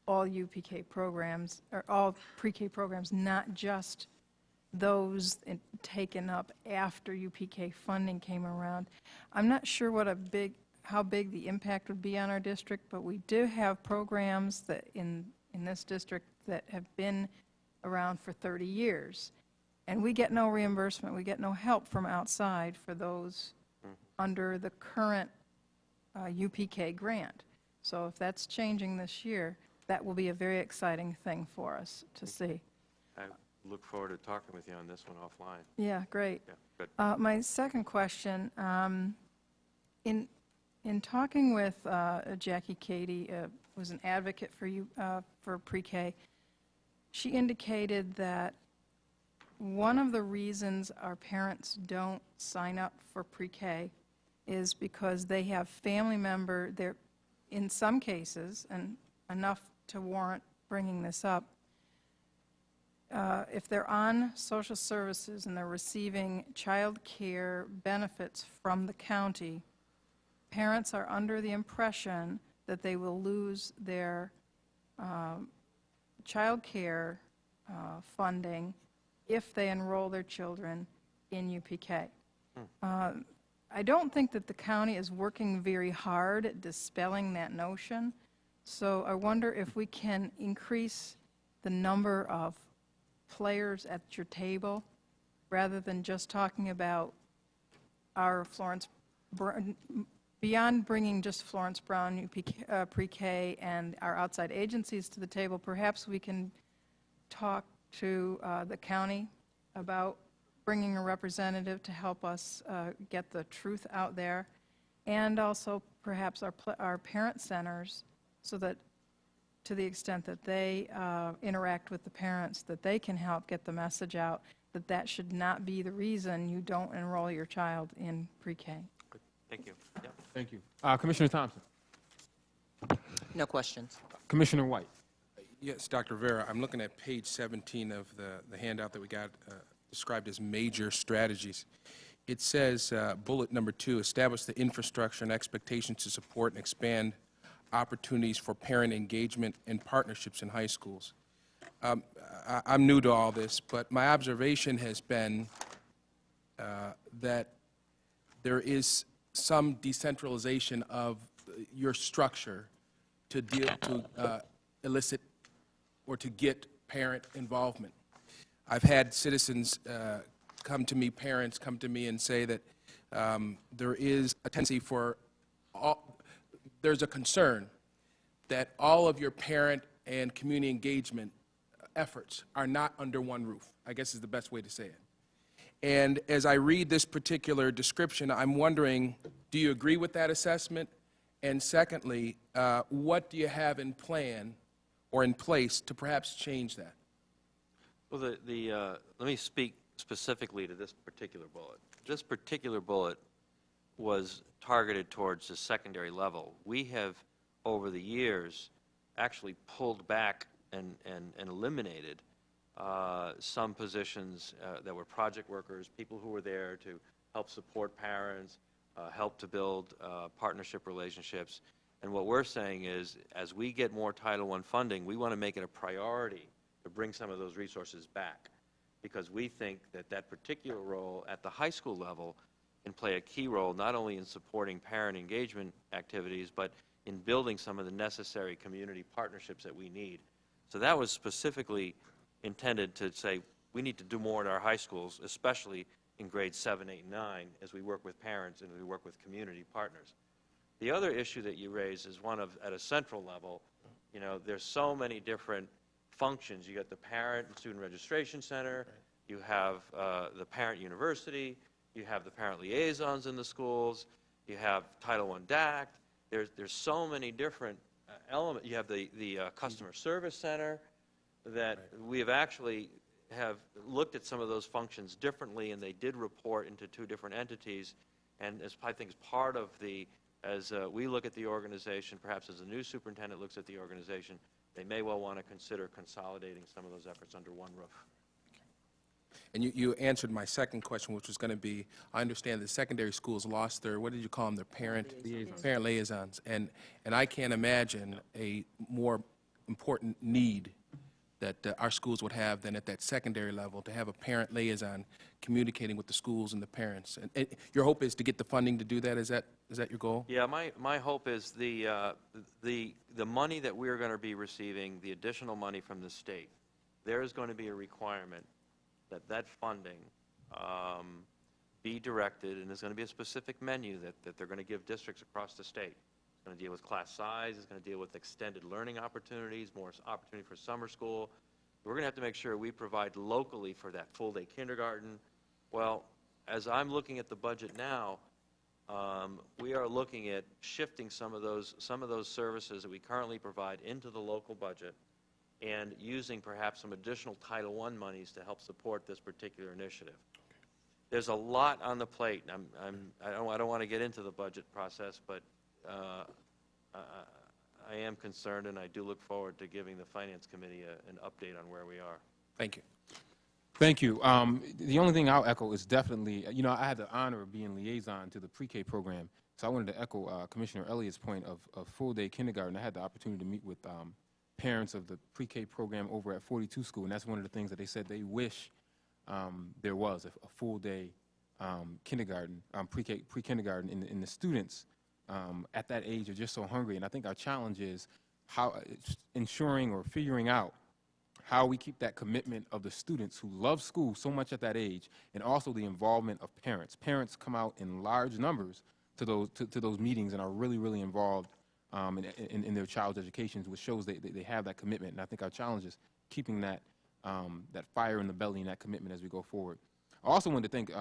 all UPK programs, or all pre-K programs, not just those taken up after UPK funding came around. I'm not sure how big the impact would be on our district, but we do have programs that in this district that have been around for 30 years. And we get no reimbursement, we get no help from outside for those under the current UPK grant. So if that's changing this year, that will be a very exciting thing for us to see. I look forward to talking with you on this one offline. Yeah, great. Yeah, good. My second question, in talking with Jackie Cady, was an advocate for pre-K, she indicated that one of the reasons our parents don't sign up for pre-K is because they have family member, they're, in some cases, and enough to warrant bringing this up, if they're on social services and they're receiving child care benefits from the county, parents are under the impression that they will lose their child care funding if they enroll their children in UPK. I don't think that the county is working very hard at dispelling that notion, so I wonder if we can increase the number of players at your table rather than just talking about our beyond bringing just Florence Brown UPK, pre-K and our outside agencies to the table. Perhaps we can talk to the county about bringing a representative to help us get the truth out there, and also perhaps our parent centers, so that to the extent that they interact with the parents, that they can help get the message out that that should not be the reason you don't enroll your child in pre-K. Good. Thank you. Yeah. Thank you. Commissioner Thompson. No questions. Commissioner White. Yes, Dr. Vera, I'm looking at page 17 of the handout that we got described as major strategies. It says, bullet number 2, establish the infrastructure and expectations to support and expand opportunities for parent engagement and partnerships in high schools. I'm new to all this, but my observation has been that there is some decentralization of your structure to elicit or to get parent involvement. I've had citizens come to me, parents come to me and say that there is a tendency for there's a concern that all of your parent and community engagement efforts are not under one roof, I guess is the best way to say it. And as I read this particular description, I'm wondering, do you agree with that assessment? And secondly, what do you have in plan or in place to perhaps change that? Well, let me speak specifically to this particular bullet. This particular bullet was targeted towards the secondary level. We have, over the years, actually pulled back and eliminated some positions that were project workers, people who were there to help support parents, help to build partnership relationships. And what we're saying is, as we get more Title I funding, we want to make it a priority to bring some of those resources back, because we think that that particular role at the high school level can play a key role not only in supporting parent engagement activities, but in building some of the necessary community partnerships that we need. So that was specifically intended to say we need to do more at our high schools, especially in grades 7, 8, and 9, as we work with parents and we work with community partners. The other issue that you raise is one of, at a central level, you know, there's so many different functions. You got the Parent and Student Registration Center, you have the Parent University, you have the parent liaisons in the schools, you have Title I DACT. There's so many different elements. You have the Customer Service Center that we have actually have looked at some of those functions differently, and they did report into two different entities. And as I think as part of the, as we look at the organization, perhaps as a new superintendent looks at the organization, they may well want to consider consolidating some of those efforts under one roof. And you answered my second question, which was going to be, I understand the secondary schools lost their, what did you call them, their parent liaisons. And I can't imagine a more important need that our schools would have than at that secondary level, to have a parent liaison communicating with the schools and the parents. And your hope is to get the funding to do that? Is that your goal? Yeah, my hope is the money that we're going to be receiving, the additional money from the state, there is going to be a requirement that funding be directed, and there's going to be a specific menu that they're going to give districts across the state. It's going to deal with class size, it's going to deal with extended learning opportunities, more opportunity for summer school. We're going to have to make sure we provide locally for that full-day kindergarten. Well, as I'm looking at the budget now, we are looking at shifting some of those services that we currently provide into the local budget, and using perhaps some additional Title I monies to help support this particular initiative. There's a lot on the plate. I don't want to get into the budget process, but I am concerned, and I do look forward to giving the Finance Committee an update on where we are. Thank you. Thank you. The only thing I'll echo is definitely, you know, I had the honor of being liaison to the pre-K program, so I wanted to echo Commissioner Elliott's point of full-day kindergarten. I had the opportunity to meet with parents of the pre-K program over at 42 School, and that's one of the things that they said they wish there was, a full-day kindergarten, pre-kindergarten, in the students at that age are just so hungry. And I think our challenge is how ensuring or figuring out how we keep that commitment of the students who love school so much at that age, and also the involvement of parents. Parents come out in large numbers to those meetings and are really, really involved in their child's education, which shows they have that commitment. And I think our challenge is keeping that fire in the belly and that commitment as we go forward. I also wanted to thank,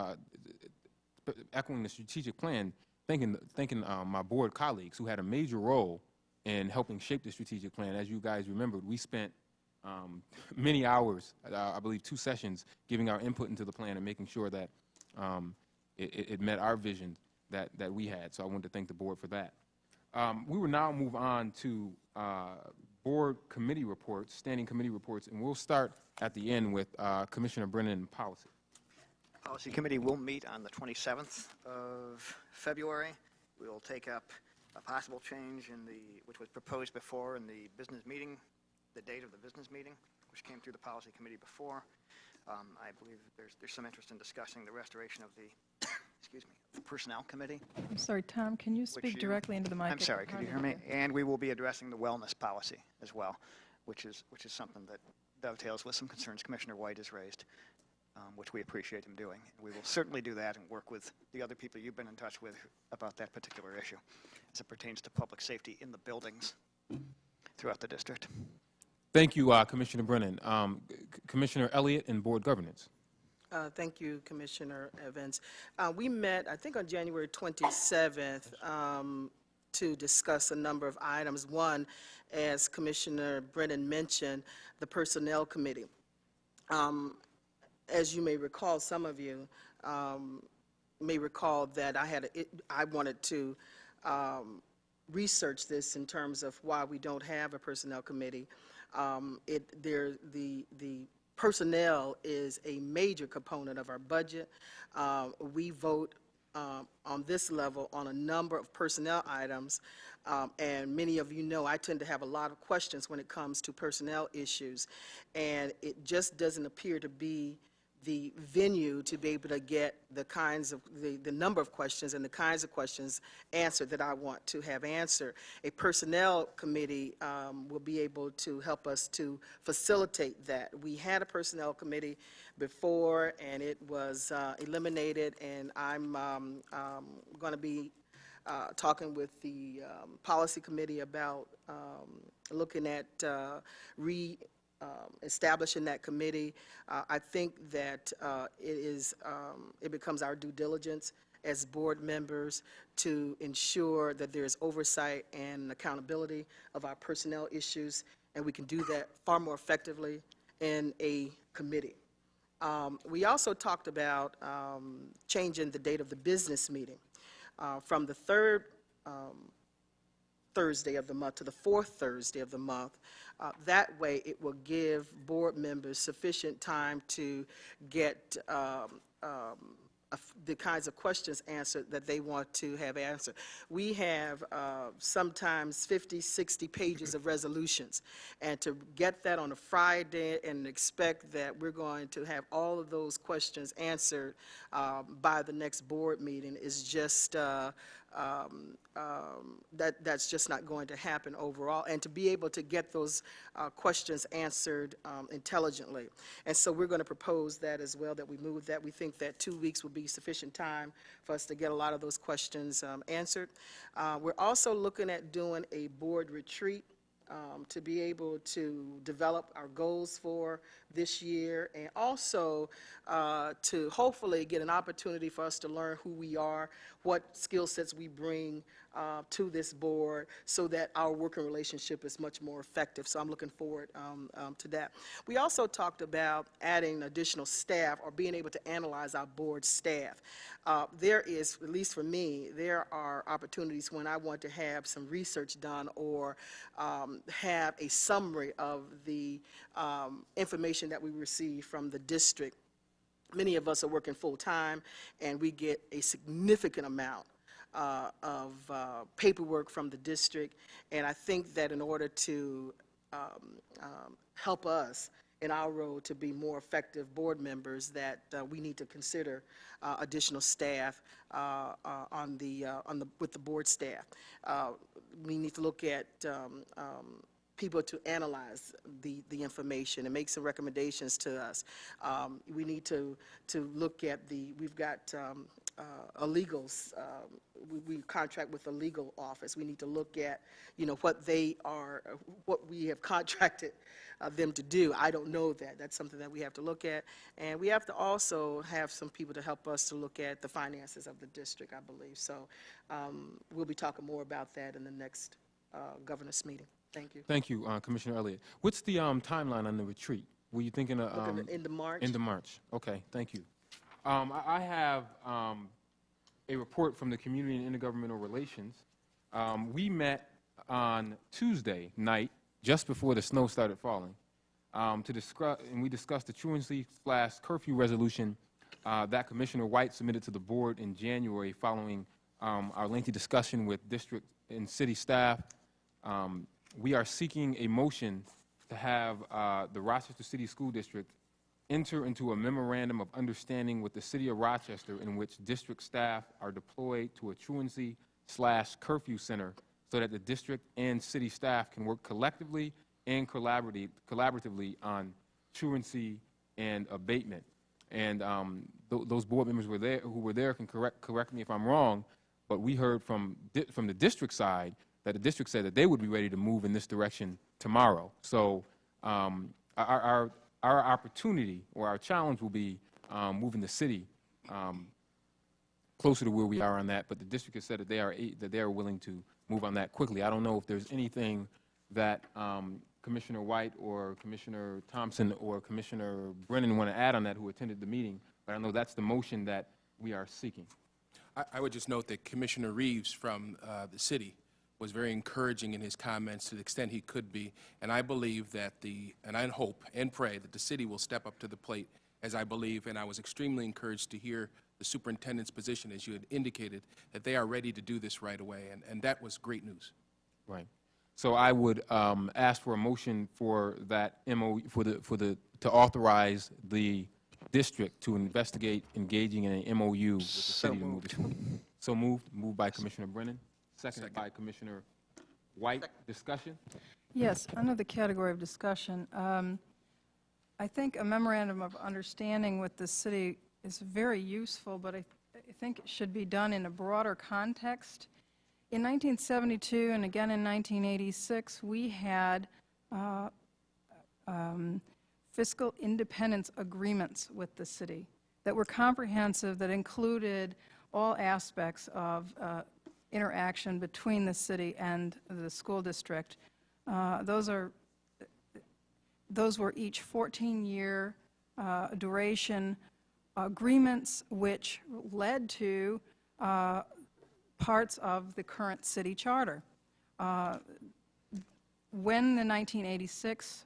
echoing the strategic plan, thanking my board colleagues who had a major role in helping shape the strategic plan. As you guys remembered, we spent many hours, I believe 2 sessions, giving our input into the plan and making sure that it met our vision that we had. So I wanted to thank the board for that. We will now move on to board committee reports, standing committee reports, and we'll start at the end with Commissioner Brennan and Policy. Policy Committee will meet on the 27th of February. We will take up a possible change in which was proposed before in the business meeting, the date of the business meeting, which came through the policy committee before. I believe there's some interest in discussing the restoration of the, excuse me, the personnel committee. I'm sorry, Tom, can you speak directly into the mic? I'm sorry, could you hear me? And we will be addressing the wellness policy as well, which is something that dovetails with some concerns Commissioner White has raised, which we appreciate him doing. We will certainly do that and work with the other people you've been in touch with about that particular issue as it pertains to public safety in the buildings throughout the district. Thank you, Commissioner Brennan. Commissioner Elliott and Board Governance. Thank you, Commissioner Evans. We met, I think, on January 27th to discuss a number of items. One, as Commissioner Brennan mentioned, the Personnel Committee. As you may recall, some of you may recall that I wanted to research this in terms of why we don't have a Personnel Committee. The personnel is a major component of our budget. We vote on this level on a number of personnel items, and many of you know I tend to have a lot of questions when it comes to personnel issues, and it just doesn't appear to be the venue to be able to get the kinds of, the number of questions and the kinds of questions answered that I want to have answered. A personnel committee will be able to help us to facilitate that. We had a personnel committee before, and it was eliminated, and I'm going to be talking with the policy committee about looking at establishing that committee. I think that it becomes our due diligence as board members to ensure that there is oversight and accountability of our personnel issues, and we can do that far more effectively in a committee. We also talked about changing the date of the business meeting from the third Thursday of the month to the fourth Thursday of the month. That way, it will give board members sufficient time to get the kinds of questions answered that they want to have answered. We have sometimes 50, 60 pages of resolutions, and to get that on a Friday and expect that we're going to have all of those questions answered by the next board meeting is just that's just not going to happen overall, and to be able to get those questions answered intelligently. And so we're going to propose that as well, that we move that. We think that 2 weeks would be sufficient time for us to get a lot of those questions answered. We're also looking at doing a board retreat to be able to develop our goals for this year, and also to hopefully get an opportunity for us to learn who we are, what skill sets we bring to this board, so that our working relationship is much more effective. So I'm looking forward to that. We also talked about adding additional staff or being able to analyze our board staff. There is, at least for me, there are opportunities when I want to have some research done or have a summary of the information that we receive from the district. Many of us are working full-time, and we get a significant amount of paperwork from the district, and I think that in order to help us in our role to be more effective board members, that we need to consider additional staff with the board staff. We need to look at people to analyze the information and make some recommendations to us. We need to look at we've got a legals, we contract with a legal office. We need to look at, what we have contracted them to do. I don't know that. That's something that we have to look at. And we have to also have some people to help us to look at the finances of the district, I believe. So we'll be talking more about that in the next governance meeting. Thank you. Thank you, Commissioner Elliott. What's the timeline on the retreat? Were you thinking of Into March? Into March. Okay, thank you. I have a report from the Community and Intergovernmental Relations. We met on Tuesday night, just before the snow started falling, to discuss, and we discussed the truancy/curfew resolution that Commissioner White submitted to the board in January following our lengthy discussion with district and city staff, we are seeking a motion to have the Rochester City School District enter into a memorandum of understanding with the City of Rochester in which district staff are deployed to a truancy/curfew center so that the district and city staff can work collectively and collaboratively on truancy and abatement. And those board members who were there can correct me if I'm wrong, but we heard from the district side that the district said that they would be ready to move in this direction tomorrow. So our opportunity or our challenge will be moving the city closer to where we are on that, but the district has said that they are willing to move on that quickly. I don't know if there's anything that Commissioner White or Commissioner Thompson or Commissioner Brennan want to add on that who attended the meeting, but I know that's the motion that we are seeking. I would just note that Commissioner Reeves from the city was very encouraging in his comments to the extent he could be, and I believe that and I hope and pray that the city will step up to the plate, as I believe, and I was extremely encouraged to hear the superintendent's position, as you had indicated, that they are ready to do this right away, and that was great news. Right. So I would ask for a motion for that MOU, to authorize the district to investigate engaging in an MOU with the city to move this forward. So moved. Moved by Commissioner Brennan. Seconded by Commissioner White. Discussion? Yes, under the category of discussion, I think a memorandum of understanding with the city is very useful, but I think it should be done in a broader context. In 1972 and again in 1986, we had fiscal independence agreements with the city that were comprehensive, that included all aspects of interaction between the city and the school district. Those were each 14-year duration agreements, which led to parts of the current city charter. When the 1986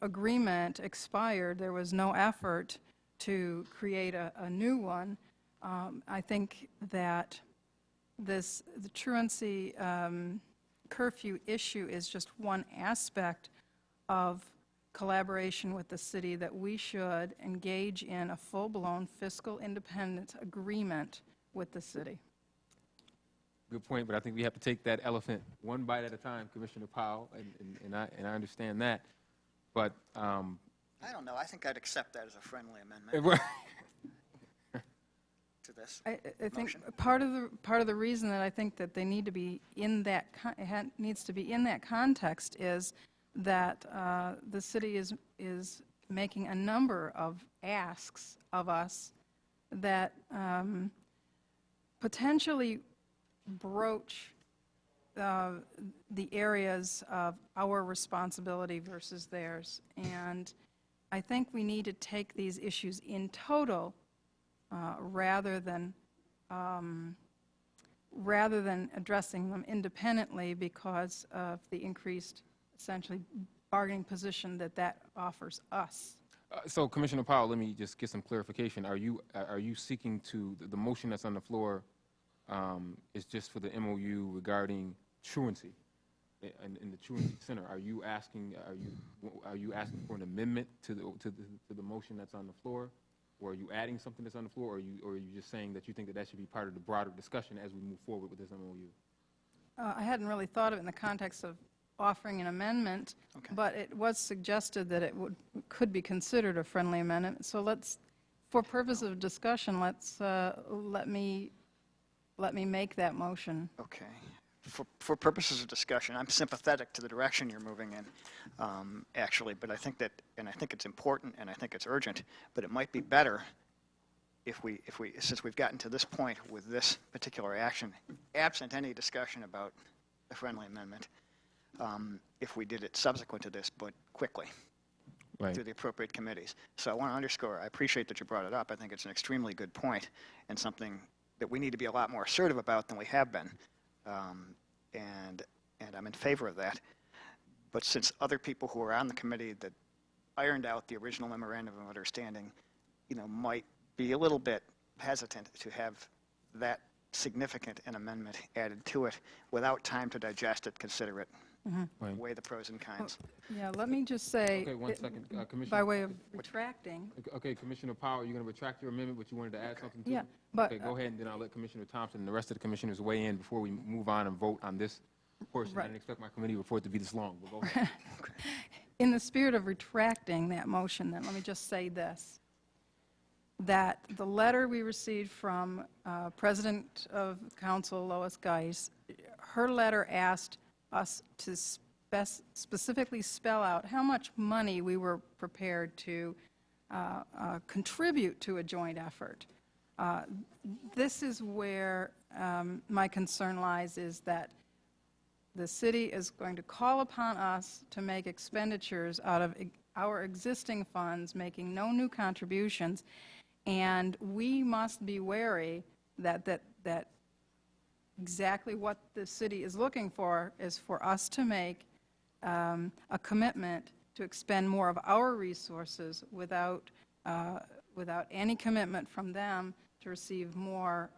agreement expired, there was no effort to create a new one. I think that the truancy curfew issue is just one aspect of collaboration with the city that we should engage in a full-blown fiscal independence agreement with the city. Good point, but I think we have to take that elephant one bite at a time, Commissioner Powell, and I understand that. But I don't know. I think I'd accept that as a friendly amendment to this I think motion. part of the reason that I think that they need to be in that needs to be in that context is that the city is making a number of asks of us that potentially broach the areas of our responsibility versus theirs. And I think we need to take these issues in total rather than addressing them independently because of the increased, essentially, bargaining position that offers us. So, Commissioner Powell, let me just get some clarification. Are you seeking to, the motion that's on the floor is just for the MOU regarding truancy in the truancy center? Are you asking for an amendment to the motion that's on the floor, or are you adding something that's on the floor, or are you just saying that you think that should be part of the broader discussion as we move forward with this MOU? I hadn't really thought of it in the context of offering an amendment, but it was suggested that it could be considered a friendly amendment. So for purpose of discussion, let me make that motion. Okay. For purposes of discussion, I'm sympathetic to the direction you're moving in, actually, but I think it's important and I think it's urgent, but it might be better if we, since we've gotten to this point with this particular action, absent any discussion about the friendly amendment, if we did it subsequent to this, but quickly. Right. Through the appropriate committees. So I want to underscore, I appreciate that you brought it up. I think it's an extremely good point and something that we need to be a lot more assertive about than we have been. And I'm in favor of that. But since other people who are on the committee that ironed out the original memorandum of understanding, might be a little bit hesitant to have that significant an amendment added to it without time to digest it, consider it, Right. weigh the pros and cons. Yeah, let me just say. Okay, one second, Commissioner. By way of retracting, Okay, Commissioner Powell, you're going to retract your amendment, but you wanted to add something to it? Yeah, but, Okay, go ahead, and then I'll let Commissioner Thompson and the rest of the commissioners weigh in before we move on and vote on this portion. I Right. didn't expect my committee report to be this long, but go ahead. in the spirit of retracting that motion, then let me just say this, that the letter we received from President of Council Lois Geis, her letter asked us to specifically spell out how much money we were prepared to contribute to a joint effort. This is where my concern lies, is that the city is going to call upon us to make expenditures out of our existing funds, making no new contributions, and we must be wary that exactly what the city is looking for is for us to make a commitment to expend more of our resources without any commitment from them to receive more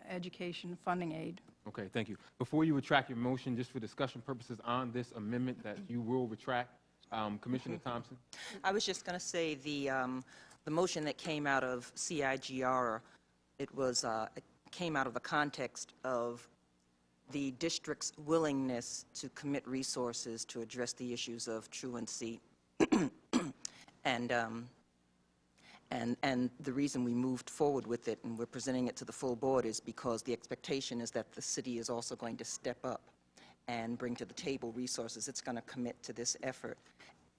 education funding aid. Okay, thank you. Before you retract your motion, just for discussion purposes on this amendment that you will retract, Commissioner Thompson? I was just going to say the motion that came out of CIGR, it came out of the context of the district's willingness to commit resources to address the issues of truancy. And the reason we moved forward with it and we're presenting it to the full board is because the expectation is that the city is also going to step up and bring to the table resources it's going to commit to this effort.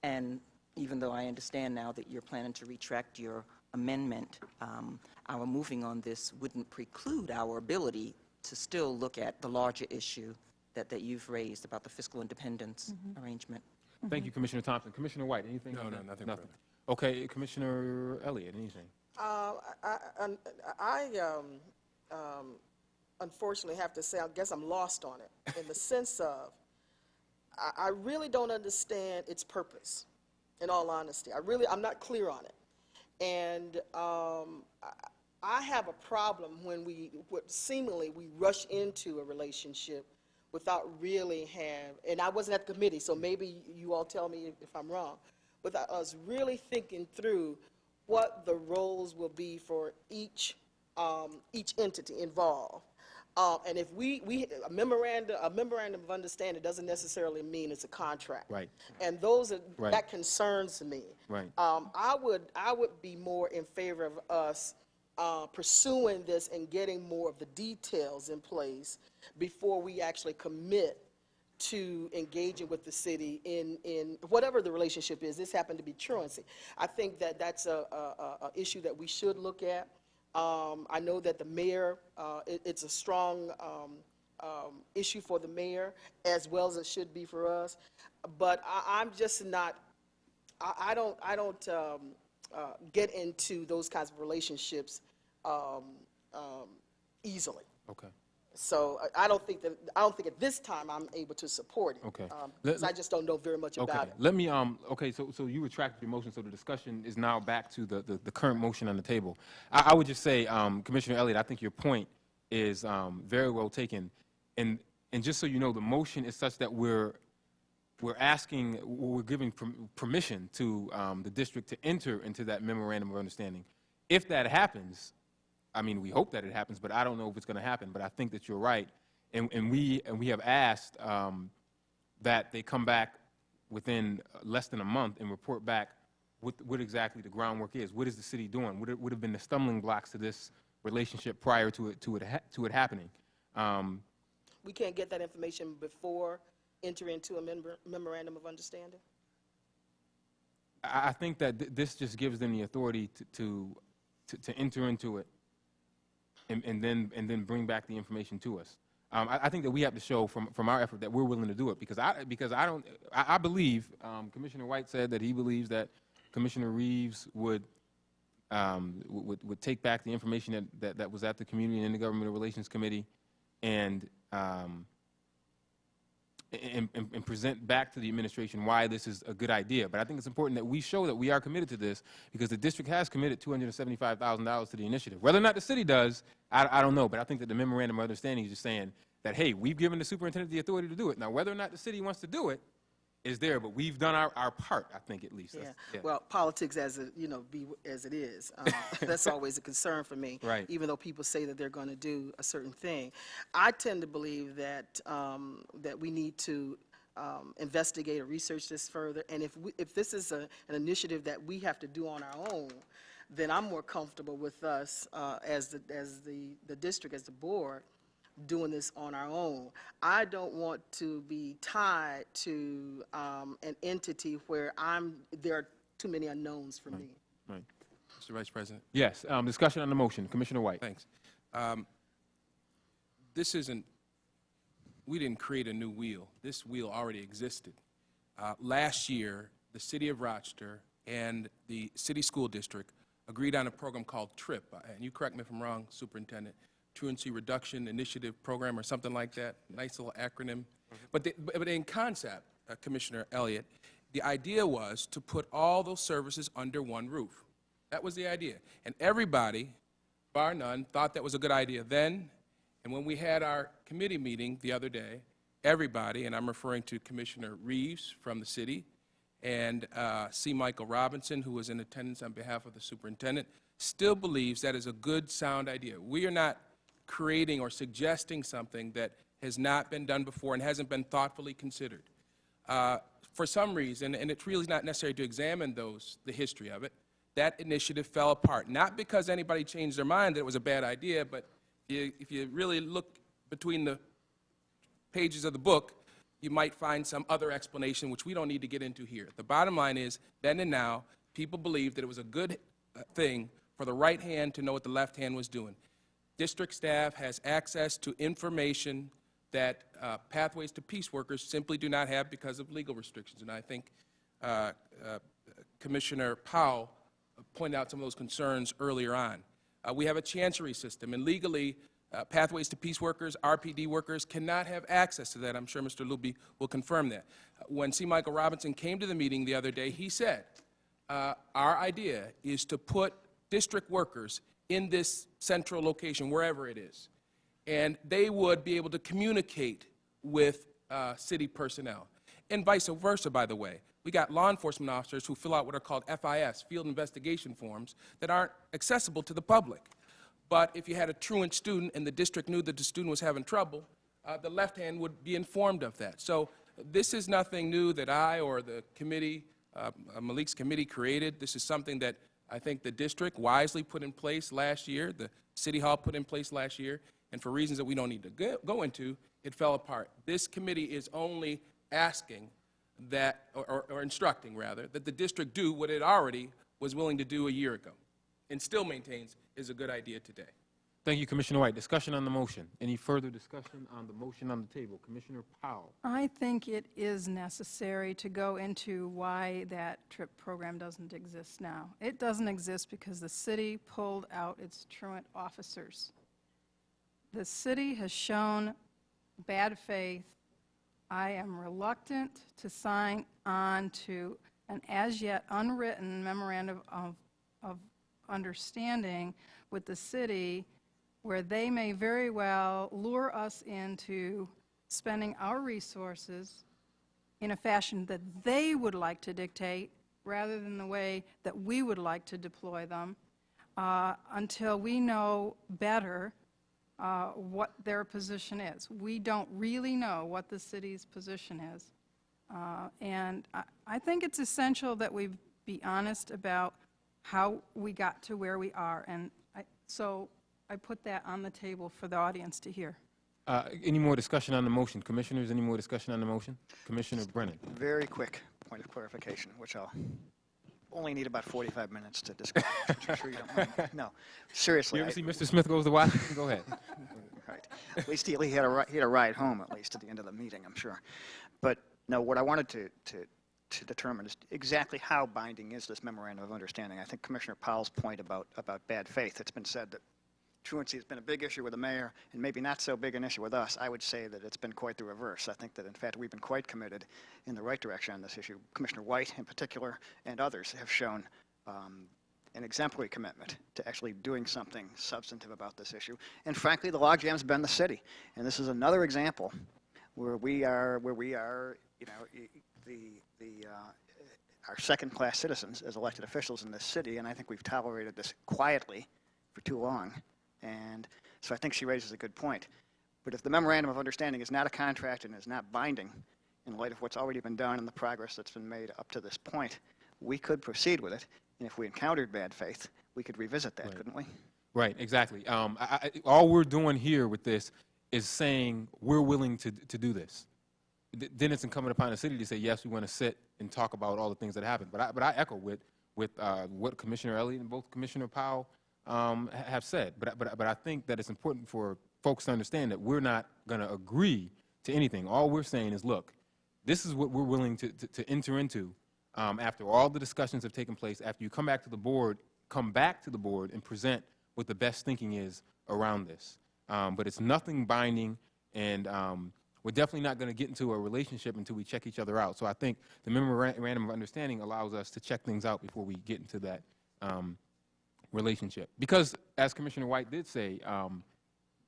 And even though I understand now that you're planning to retract your amendment, our moving on this wouldn't preclude our ability to still look at the larger issue that you've raised about the fiscal independence arrangement. Thank you, Commissioner Thompson. Commissioner White, anything? No, on no, that? nothing Nothing. further. Okay, Commissioner Elliott, anything? Unfortunately have to say, I guess I'm lost on it, in the sense of, I really don't understand its purpose, in all honesty. I'm not clear on it. And I have a problem when seemingly we rush into a relationship without really and I wasn't at the committee, so maybe you all tell me if I'm wrong, without us really thinking through what the roles will be for each entity involved. And if a memorandum of understanding doesn't necessarily mean it's a contract. Right. And Right. that concerns me. Right. I would be more in favor of us pursuing this and getting more of the details in place before we actually commit to engaging with the city in whatever the relationship is. This happened to be truancy. I think that that's a issue that we should look at. I know that the mayor, it's a strong issue for the mayor as well as it should be for us. But I'm just not, I don't get into those kinds of relationships easily. Okay. So I don't think at this time I'm able to support it. Okay. Because I just don't know very much about it. Let me, okay, so you retracted your motion, so the discussion is now back to the current motion on the table. I would just say, Commissioner Elliott, I think your point is very well taken. And just so you know, the motion is such that we're giving permission to the district to enter into that memorandum of understanding. If that happens, I mean, we hope that it happens, but I don't know if it's going to happen. But I think that you're right, and we have asked that they come back within less than a month and report back what exactly the groundwork is. What is the city doing? What would have been the stumbling blocks to this relationship prior to it happening? We can't get that information before entering into a memorandum of understanding? I think that this just gives them the authority to enter into it and then bring back the information to us. I think that we have to show from our effort that we're willing to do it, because I believe Commissioner White said that he believes that Commissioner Reeves would take back the information that was at the Community and Intergovernmental Relations Committee and and present back to the administration why this is a good idea. But I think it's important that we show that we are committed to this, because the district has committed $275,000 to the initiative. Whether or not the city does, I don't know, but I think that the memorandum of understanding is just saying that, hey, we've given the superintendent the authority to do it. Now, whether or not the city wants to do it is there, but we've done our part, I think, at least. Yeah. Well, politics as it, be as it is, that's always a concern for me. Right. Even though people say that they're going to do a certain thing. I tend to believe that, that we need to investigate or research this further. And if this is an initiative that we have to do on our own, then I'm more comfortable with us as the district, as the board, doing this on our own. I don't want to be tied to an entity where there are too many unknowns for me. Right. Mr. Vice President? Yes, discussion on the motion. Commissioner White. Thanks. This isn't, we didn't create a new wheel. This wheel already existed. Last year, the City of Rochester and the City School District agreed on a program called TRIP, and you correct me if I'm wrong, Superintendent, Truancy Reduction Initiative Program or something like that. Nice little acronym. But in concept, Commissioner Elliott, the idea was to put all those services under one roof. That was the idea. And everybody, bar none, thought that was a good idea then. And when we had our committee meeting the other day, everybody, and I'm referring to Commissioner Reeves from the city, and C. Michael Robertson, who was in attendance on behalf of the superintendent, still believes that is a good, sound idea. We are not creating or suggesting something that has not been done before and hasn't been thoughtfully considered. For some reason, and it's really not necessary to examine the history of it, that initiative fell apart. Not because anybody changed their mind that it was a bad idea, but if you really look between the pages of the book, you might find some other explanation, which we don't need to get into here. The bottom line is, then and now, people believed that it was a good thing for the right hand to know what the left hand was doing. District staff has access to information that Pathways to Peace workers simply do not have because of legal restrictions. And I think Commissioner Powell pointed out some of those concerns earlier on. We have a chancery system, and legally, Pathways to Peace workers, RPD workers, cannot have access to that. I'm sure Mr. Luby will confirm that. When C. Michael Robinson came to the meeting the other day, he said, our idea is to put district workers in this central location, wherever it is, and they would be able to communicate with city personnel. And vice versa, by the way. We got law enforcement officers who fill out what are called FIS, field investigation forms, that aren't accessible to the public. But if you had a truant student and the district knew that the student was having trouble, the left hand would be informed of that. So this is nothing new that I or the committee, Malik's committee created. This is something that I think the district wisely put in place last year, the City Hall put in place last year, and for reasons that we don't need to go into, it fell apart. This committee is only asking that, or instructing rather, that the district do what it already was willing to do a year ago, and still maintains is a good idea today. Thank you, Commissioner White. Discussion on the motion. Any further discussion on the motion on the table? Commissioner Powell. I think it is necessary to go into why that TRIP program doesn't exist now. It doesn't exist because the city pulled out its truant officers. The city has shown bad faith. I am reluctant to sign on to an as-yet unwritten memorandum of understanding with the city where they may very well lure us into spending our resources in a fashion that they would like to dictate rather than the way that we would like to deploy them until we know better what their position is. We don't really know what the city's position is. And I think it's essential that we be honest about how we got to where we are. And so I put that on the table for the audience to hear. Any more discussion on the motion? Commissioners, any more discussion on the motion? Commissioner Brennan. Very quick point of clarification, which I'll only need about 45 minutes to discuss. I'm sure you don't mind. No, seriously. You ever see Mr. Smith Goes to Washington? Go ahead. Right. At least he had a ride home, at least, at the end of the meeting, I'm sure. But, no, what I wanted to determine is exactly how binding is this memorandum of understanding. I think Commissioner Powell's point about bad faith, it's been said that truancy has been a big issue with the mayor and maybe not so big an issue with us, I would say that it's been quite the reverse. I think that, in fact, we've been quite committed in the right direction on this issue. Commissioner White, in particular, and others have shown an exemplary commitment to actually doing something substantive about this issue. And frankly, the logjam's been the city. And this is another example where we are, you know, our second-class citizens as elected officials in this city, and I think we've tolerated this quietly for too long. And so I think she raises a good point. But if the memorandum of understanding is not a contract and is not binding, in light of what's already been done and the progress that's been made up to this point, we could proceed with it. And if we encountered bad faith, we could revisit that, couldn't we? Right, exactly. All we're doing here with this is saying we're willing to do this. Then it's incumbent upon the city to say, yes, we want to sit and talk about all the things that happened. But I echo with what Commissioner Elliott and both Commissioner Powell have said. But I think that it's important for folks to understand that we're not going to agree to anything. All we're saying is, look, this is what we're willing to enter into after all the discussions have taken place, after you come back to the board and present what the best thinking is around this. But it's nothing binding, and we're definitely not going to get into a relationship until we check each other out. So I think the memorandum of understanding allows us to check things out before we get into that relationship. Because, as Commissioner White did say,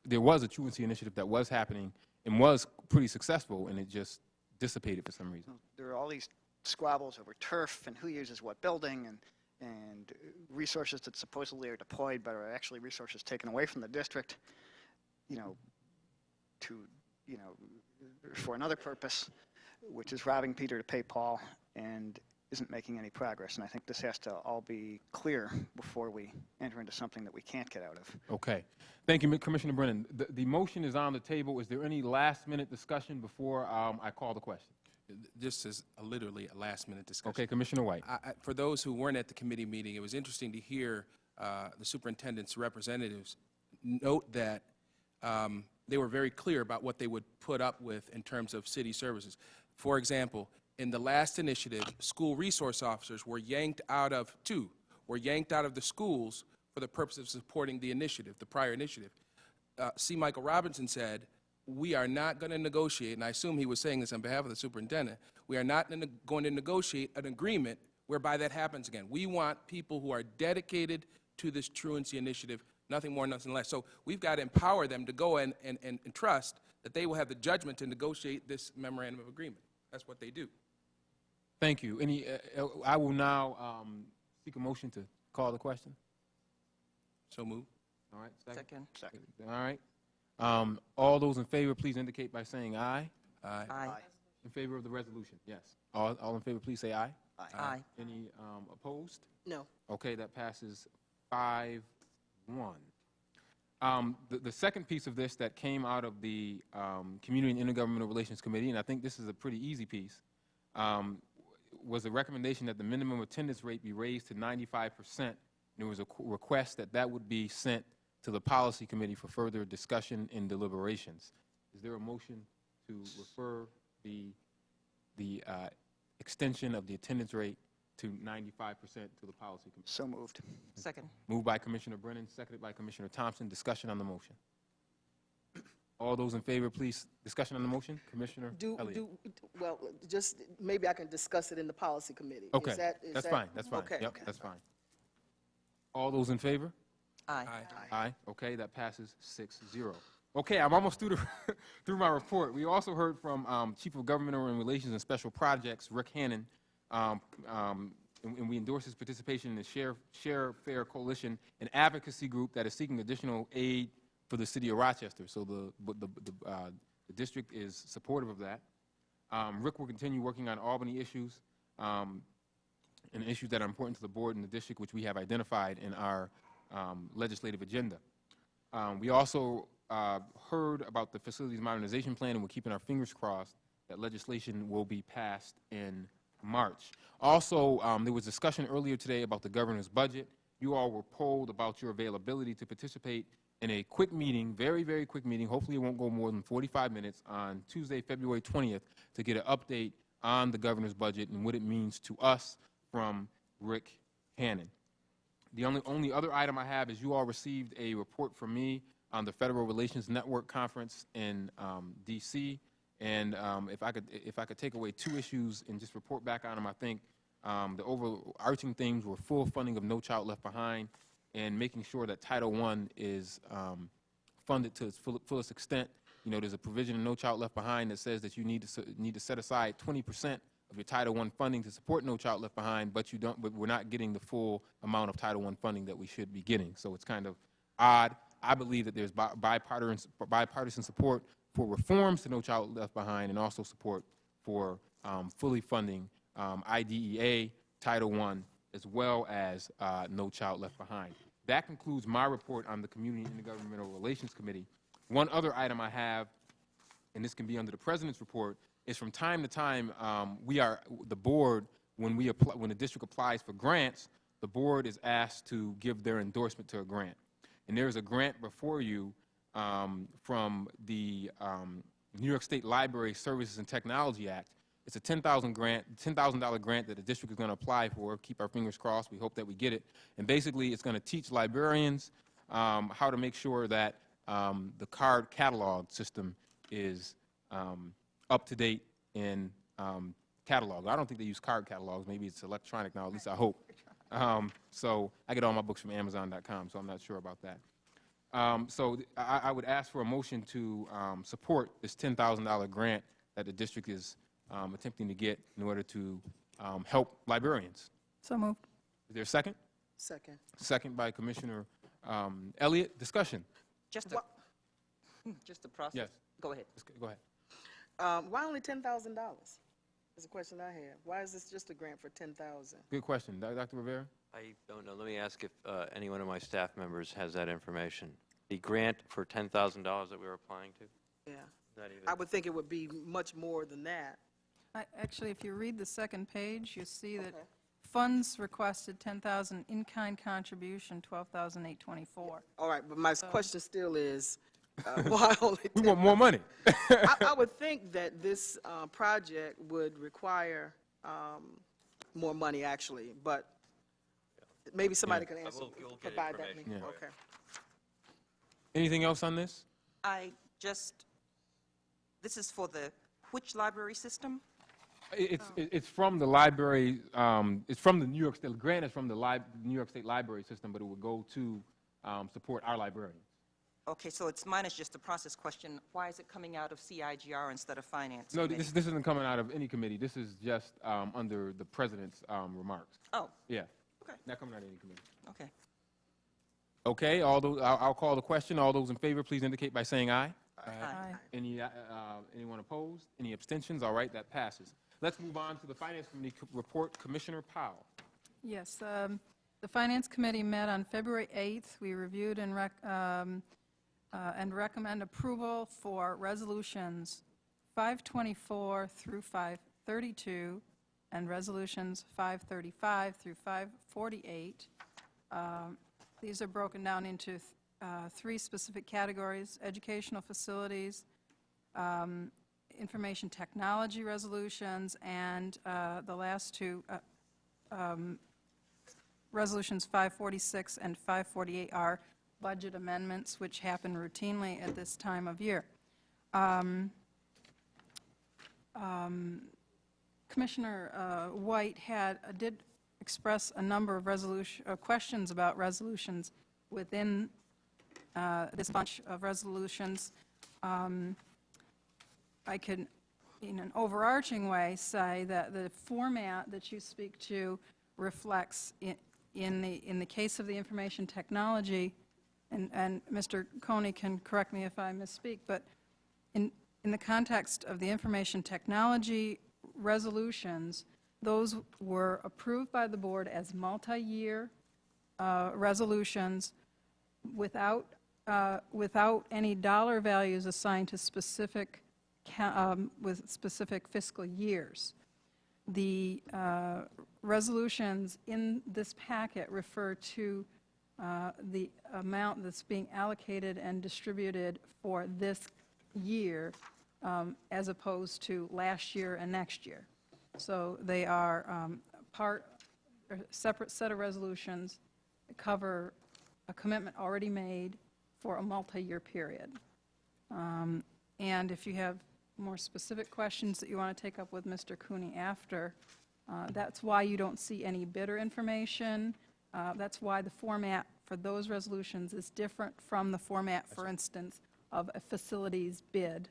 there was a truancy initiative that was happening and was pretty successful, and it just dissipated for some reason. There are all these squabbles over turf and who uses what building, and resources that supposedly are deployed but are actually resources taken away from the district, you know, for another purpose, which is robbing Peter to pay Paul, and isn't making any progress. And I think this has to all be clear before we enter into something that we can't get out of. Okay. Thank you, Commissioner Brennan. The motion is on the table. Is there any last-minute discussion before I call the question? This is literally a last-minute discussion. Okay, Commissioner White. For those who weren't at the committee meeting, it was interesting to hear the superintendent's representatives note that they were very clear about what they would put up with in terms of city services. For example, in the last initiative, school resource officers were yanked out of the schools for the purpose of supporting the initiative, the prior initiative. C. Michael Robertson said, we are not going to negotiate, and I assume he was saying this on behalf of the superintendent, we are not going to negotiate an agreement whereby that happens again. We want people who are dedicated to this truancy initiative, nothing more, nothing less. So we've got to empower them to go and trust that they will have the judgment to negotiate this memorandum of agreement. That's what they do. Thank you. I will now seek a motion to call the question. So moved. All right. Second. All right. All those in favor, please indicate by saying aye. Aye. Aye. In favor of the resolution? Yes. All in favor, please say aye. Aye. Any opposed? No. Okay, that passes 5-1. The second piece of this that came out of the Community and Intergovernmental Relations Committee, and I think this is a pretty easy piece, was a recommendation that the minimum attendance rate be raised to 95%. And there was a request that would be sent to the Policy Committee for further discussion and deliberations. Is there a motion to refer the extension of the attendance rate to 95% to the Policy Committee? So moved. Second. Moved by Commissioner Brennan, seconded by Commissioner Thompson. Discussion on the motion. All those in favor, please. Discussion on the motion. Commissioner Elliott. Well, just maybe I can discuss it in the policy committee. Okay, Is that's fine. That's fine. Okay. Yep, that's fine. All those in favor? Aye. Aye. Okay, that passes 6-0. Okay, I'm almost through through my report. We also heard from Chief of Governmental Relations and Special Projects, Rick Hannon, and we endorse his participation in the Share Fair Coalition, an advocacy group that is seeking additional aid for the city of Rochester. So the district is supportive of that. Rick will continue working on Albany issues and issues that are important to the board and the district, which we have identified in our legislative agenda. We also heard about the facilities modernization plan, and we're keeping our fingers crossed that legislation will be passed in March. Also, there was discussion earlier today about the governor's budget. You all were polled about your availability to participate in a quick meeting, very, very quick meeting. Hopefully it won't go more than 45 minutes on Tuesday, February 20th, to get an update on the governor's budget and what it means to us from Rick Hannon. The only other item I have is you all received a report from me on the Federal Relations Network Conference in D.C. And if I could take away 2 issues and just report back on them, I think the overarching themes were full funding of No Child Left Behind and making sure that Title I is funded to its fullest extent. You know, there's a provision in No Child Left Behind that says that you need to set aside 20% of your Title I funding to support No Child Left Behind, but we're not getting the full amount of Title I funding that we should be getting. So it's kind of odd. I believe that there's bipartisan support for reforms to No Child Left Behind and also support for fully funding IDEA, Title I, as well as No Child Left Behind. That concludes my report on the Community and Intergovernmental Relations Committee. One other item I have, and this can be under the President's report, is from time to time, the board, when the district applies for grants, the board is asked to give their endorsement to a grant. And there is a grant before you from the New York State Library Services and Technology Act. It's a $10,000 grant that the district is going to apply for. Keep our fingers crossed. We hope that we get it. And basically, it's going to teach librarians how to make sure that the card catalog system is up to date in catalog. I don't think they use card catalogs. Maybe it's electronic now. At least I hope. So I get all my books from Amazon.com, so I'm not sure about that. So I would ask for a motion to support this $10,000 grant that the district is attempting to get in order to help librarians. So moved. Is there a second? Second. Second by Commissioner Elliott. Discussion. Just a process. Yes. Go ahead. Go ahead. Why only $10,000? Is a question I have. Why is this just a grant for $10,000? Good question. Dr. Rivera? I don't know. Let me ask if any one of my staff members has that information. The grant for $10,000 that we were applying to? Yeah. Not even. I would think it would be much more than that. Actually, if you read the second page, you see that funds requested $10,000, in-kind contribution $12,824. All right, but my question still is, why only We want more money. I would think that this project would require more money, actually, but maybe somebody can answer, We'll get provide that. information. Yeah. Okay. Anything else on this? This is for which library system? It's from the library, it's from the New York State, the grant is from the New York State Library System, but it would go to support our librarians. Okay, so mine is just a process question. Why is it coming out of CIGR instead of Finance? No, Committee? this isn't coming out of any committee. This is just under the President's remarks. Oh, Yeah. okay, Not coming out of any committee. okay. Okay, I'll call the question. All those in favor, please indicate by saying aye. Aye. Anyone opposed? Any abstentions? All right, that passes. Let's move on to the Finance Committee report. Commissioner Powell. Yes, the Finance Committee met on February 8th. We reviewed and recommend approval for resolutions 524 through 532 and resolutions 535 through 548. These are broken down into 3 specific categories: educational facilities, information technology resolutions, and the last 2, resolutions 546 and 548 are budget amendments, which happen routinely at this time of year. Commissioner White did express a number of questions about resolutions within this bunch of resolutions. I could, in an overarching way, say that the format that you speak to reflects, in the case of the information technology, and Mr. Coney can correct me if I misspeak, but in the context of the information technology resolutions, those were approved by the board as multi-year resolutions without any dollar values assigned to specific with specific fiscal years. The resolutions in this packet refer to the amount that's being allocated and distributed for this year as opposed to last year and next year. So they are a separate set of resolutions cover a commitment already made for a multi-year period. And if you have more specific questions that you want to take up with Mr. Cooney after, that's why you don't see any bidder information. That's why the format for those resolutions is different from the format, for instance, of a facilities bid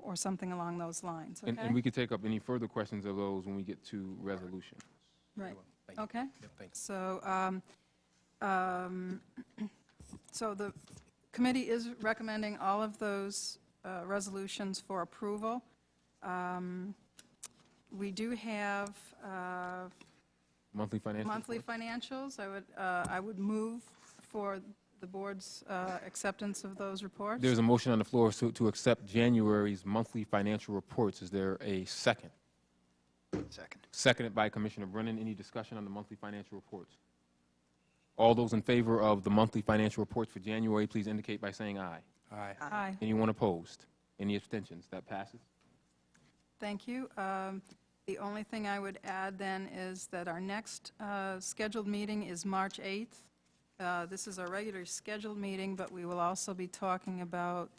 or something along those lines, okay? And we could take up any further questions of those when we get to resolutions. Right, Thank you. okay? Yep, thank you. So the committee is recommending all of those resolutions for approval. We do have Monthly financial monthly report? financials. I would move for the board's acceptance of those reports. There's a motion on the floor to accept January's monthly financial reports. Is there a second? Second. Seconded by Commissioner Brennan. Any discussion on the monthly financial reports? All those in favor of the monthly financial reports for January, please indicate by saying aye. Aye. Aye. Anyone opposed? Any abstentions? That passes. Thank you. The only thing I would add then is that our next scheduled meeting is March 8th. This is our regular scheduled meeting, but we will also be talking about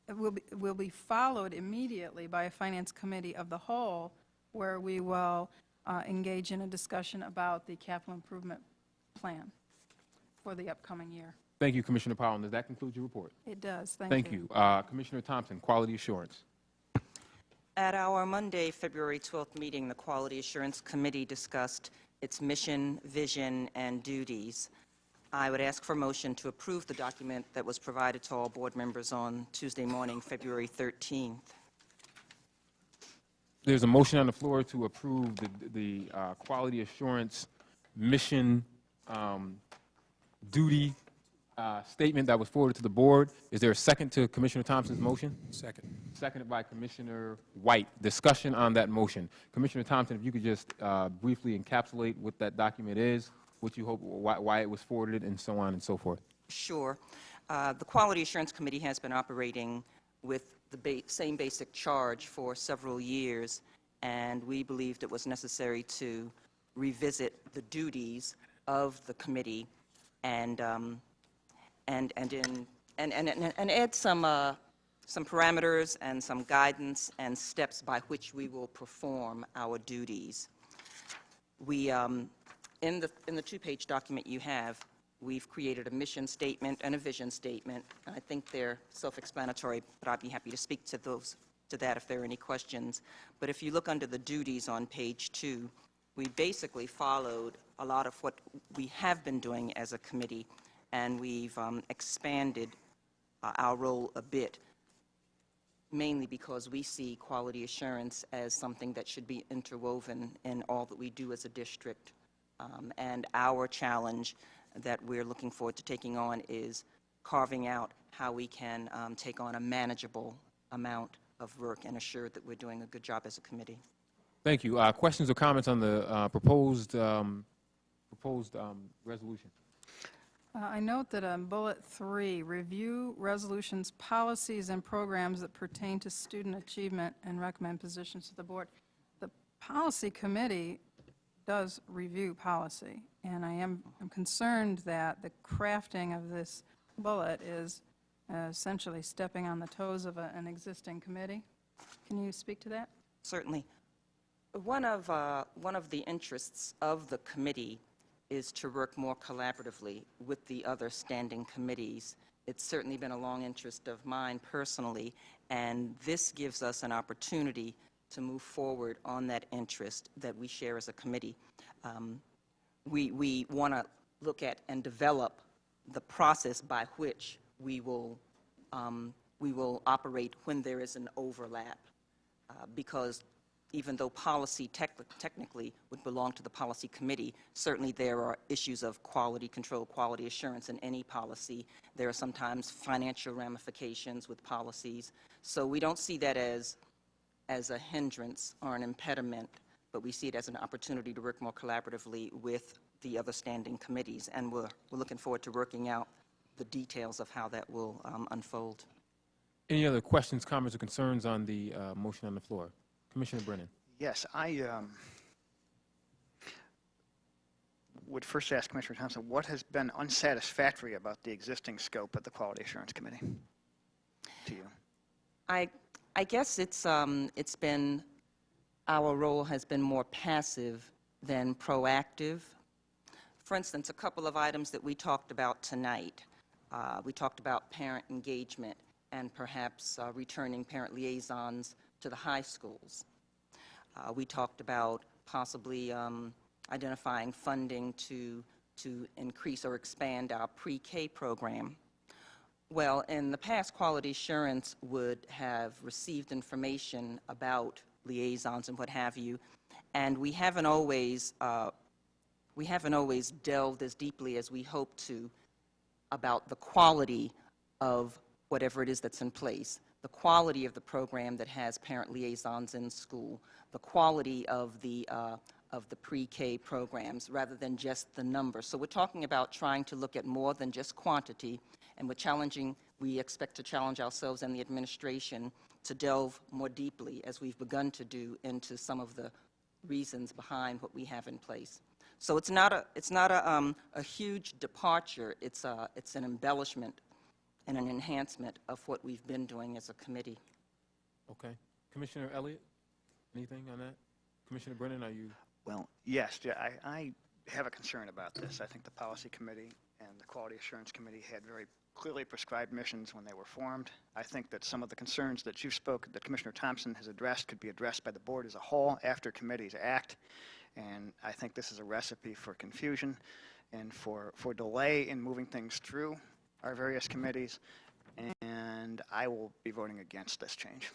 it will be followed immediately by a Finance Committee of the whole, where we will engage in a discussion about the capital improvement plan for the upcoming year. Thank you, Commissioner Powell. And does that conclude your report? It does, thank Thank you. you. Commissioner Thompson, Quality Assurance. At our Monday, February 12th meeting, the Quality Assurance Committee discussed its mission, vision, and duties. I would ask for a motion to approve the document that was provided to all board members on Tuesday morning, February 13th. There's a motion on the floor to approve the Quality Assurance mission duty statement that was forwarded to the board. Is there a second to Commissioner Thompson's motion? Second. Seconded by Commissioner White. Discussion on that motion. Commissioner Thompson, if you could just briefly encapsulate what that document is, what you hope, why it was forwarded, and so on and so forth. Sure. The Quality Assurance Committee has been operating with the same basic charge for several years, and we believed it was necessary to revisit the duties of the committee and add some parameters and some guidance and steps by which we will perform our duties. We, in the two-page document you have, we've created a mission statement and a vision statement. I think they're self-explanatory, but I'd be happy to speak to that if there are any questions. But if you look under the duties on page 2, we basically followed a lot of what we have been doing as a committee, and we've expanded our role a bit, mainly because we see quality assurance as something that should be interwoven in all that we do as a district. And our challenge that we're looking forward to taking on is carving out how we can take on a manageable amount of work and assure that we're doing a good job as a committee. Thank you. Questions or comments on the proposed resolution? I note that on bullet 3, review resolutions, policies, and programs that pertain to student achievement and recommend positions to the board. The policy committee does review policy, and I'm concerned that the crafting of this bullet is essentially stepping on the toes of an existing committee. Can you speak to that? Certainly. One of the interests of the committee is to work more collaboratively with the other standing committees. It's certainly been a long interest of mine personally, and this gives us an opportunity to move forward on that interest that we share as a committee. We want to look at and develop the process by which we will operate when there is an overlap, because even though policy technically would belong to the policy committee, certainly there are issues of quality control, quality assurance in any policy. There are sometimes financial ramifications with policies. So we don't see that as a hindrance or an impediment, but we see it as an opportunity to work more collaboratively with the other standing committees, and we're looking forward to working out the details of how that will unfold. Any other questions, comments, or concerns on the motion on the floor? Commissioner Brennan. Yes, I would first ask Commissioner Thompson, what has been unsatisfactory about the existing scope of the Quality Assurance Committee to you? I guess it's been, our role has been more passive than proactive. For instance, a couple of items that we talked about tonight. We talked about parent engagement and perhaps returning parent liaisons to the high schools. We talked about possibly identifying funding to increase or expand our pre-K program. Well, in the past, Quality Assurance would have received information about liaisons and what have you, and we haven't always delved as deeply as we hope to about the quality of whatever it is that's in place, the quality of the program that has parent liaisons in school, the quality of the pre-K programs, rather than just the number. So we're talking about trying to look at more than just quantity, and we expect to challenge ourselves and the administration to delve more deeply, as we've begun to do, into some of the reasons behind what we have in place. So it's not a huge departure. It's an embellishment and an enhancement of what we've been doing as a committee. Okay. Commissioner Elliott, anything on that? Commissioner Brennan, are you? Well, yes, I have a concern about this. I think the Policy Committee and the Quality Assurance Committee had very clearly prescribed missions when they were formed. I think that some of the concerns that that Commissioner Thompson has addressed could be addressed by the board as a whole after committees act, and I think this is a recipe for confusion and for delay in moving things through our various committees, and I will be voting against this change.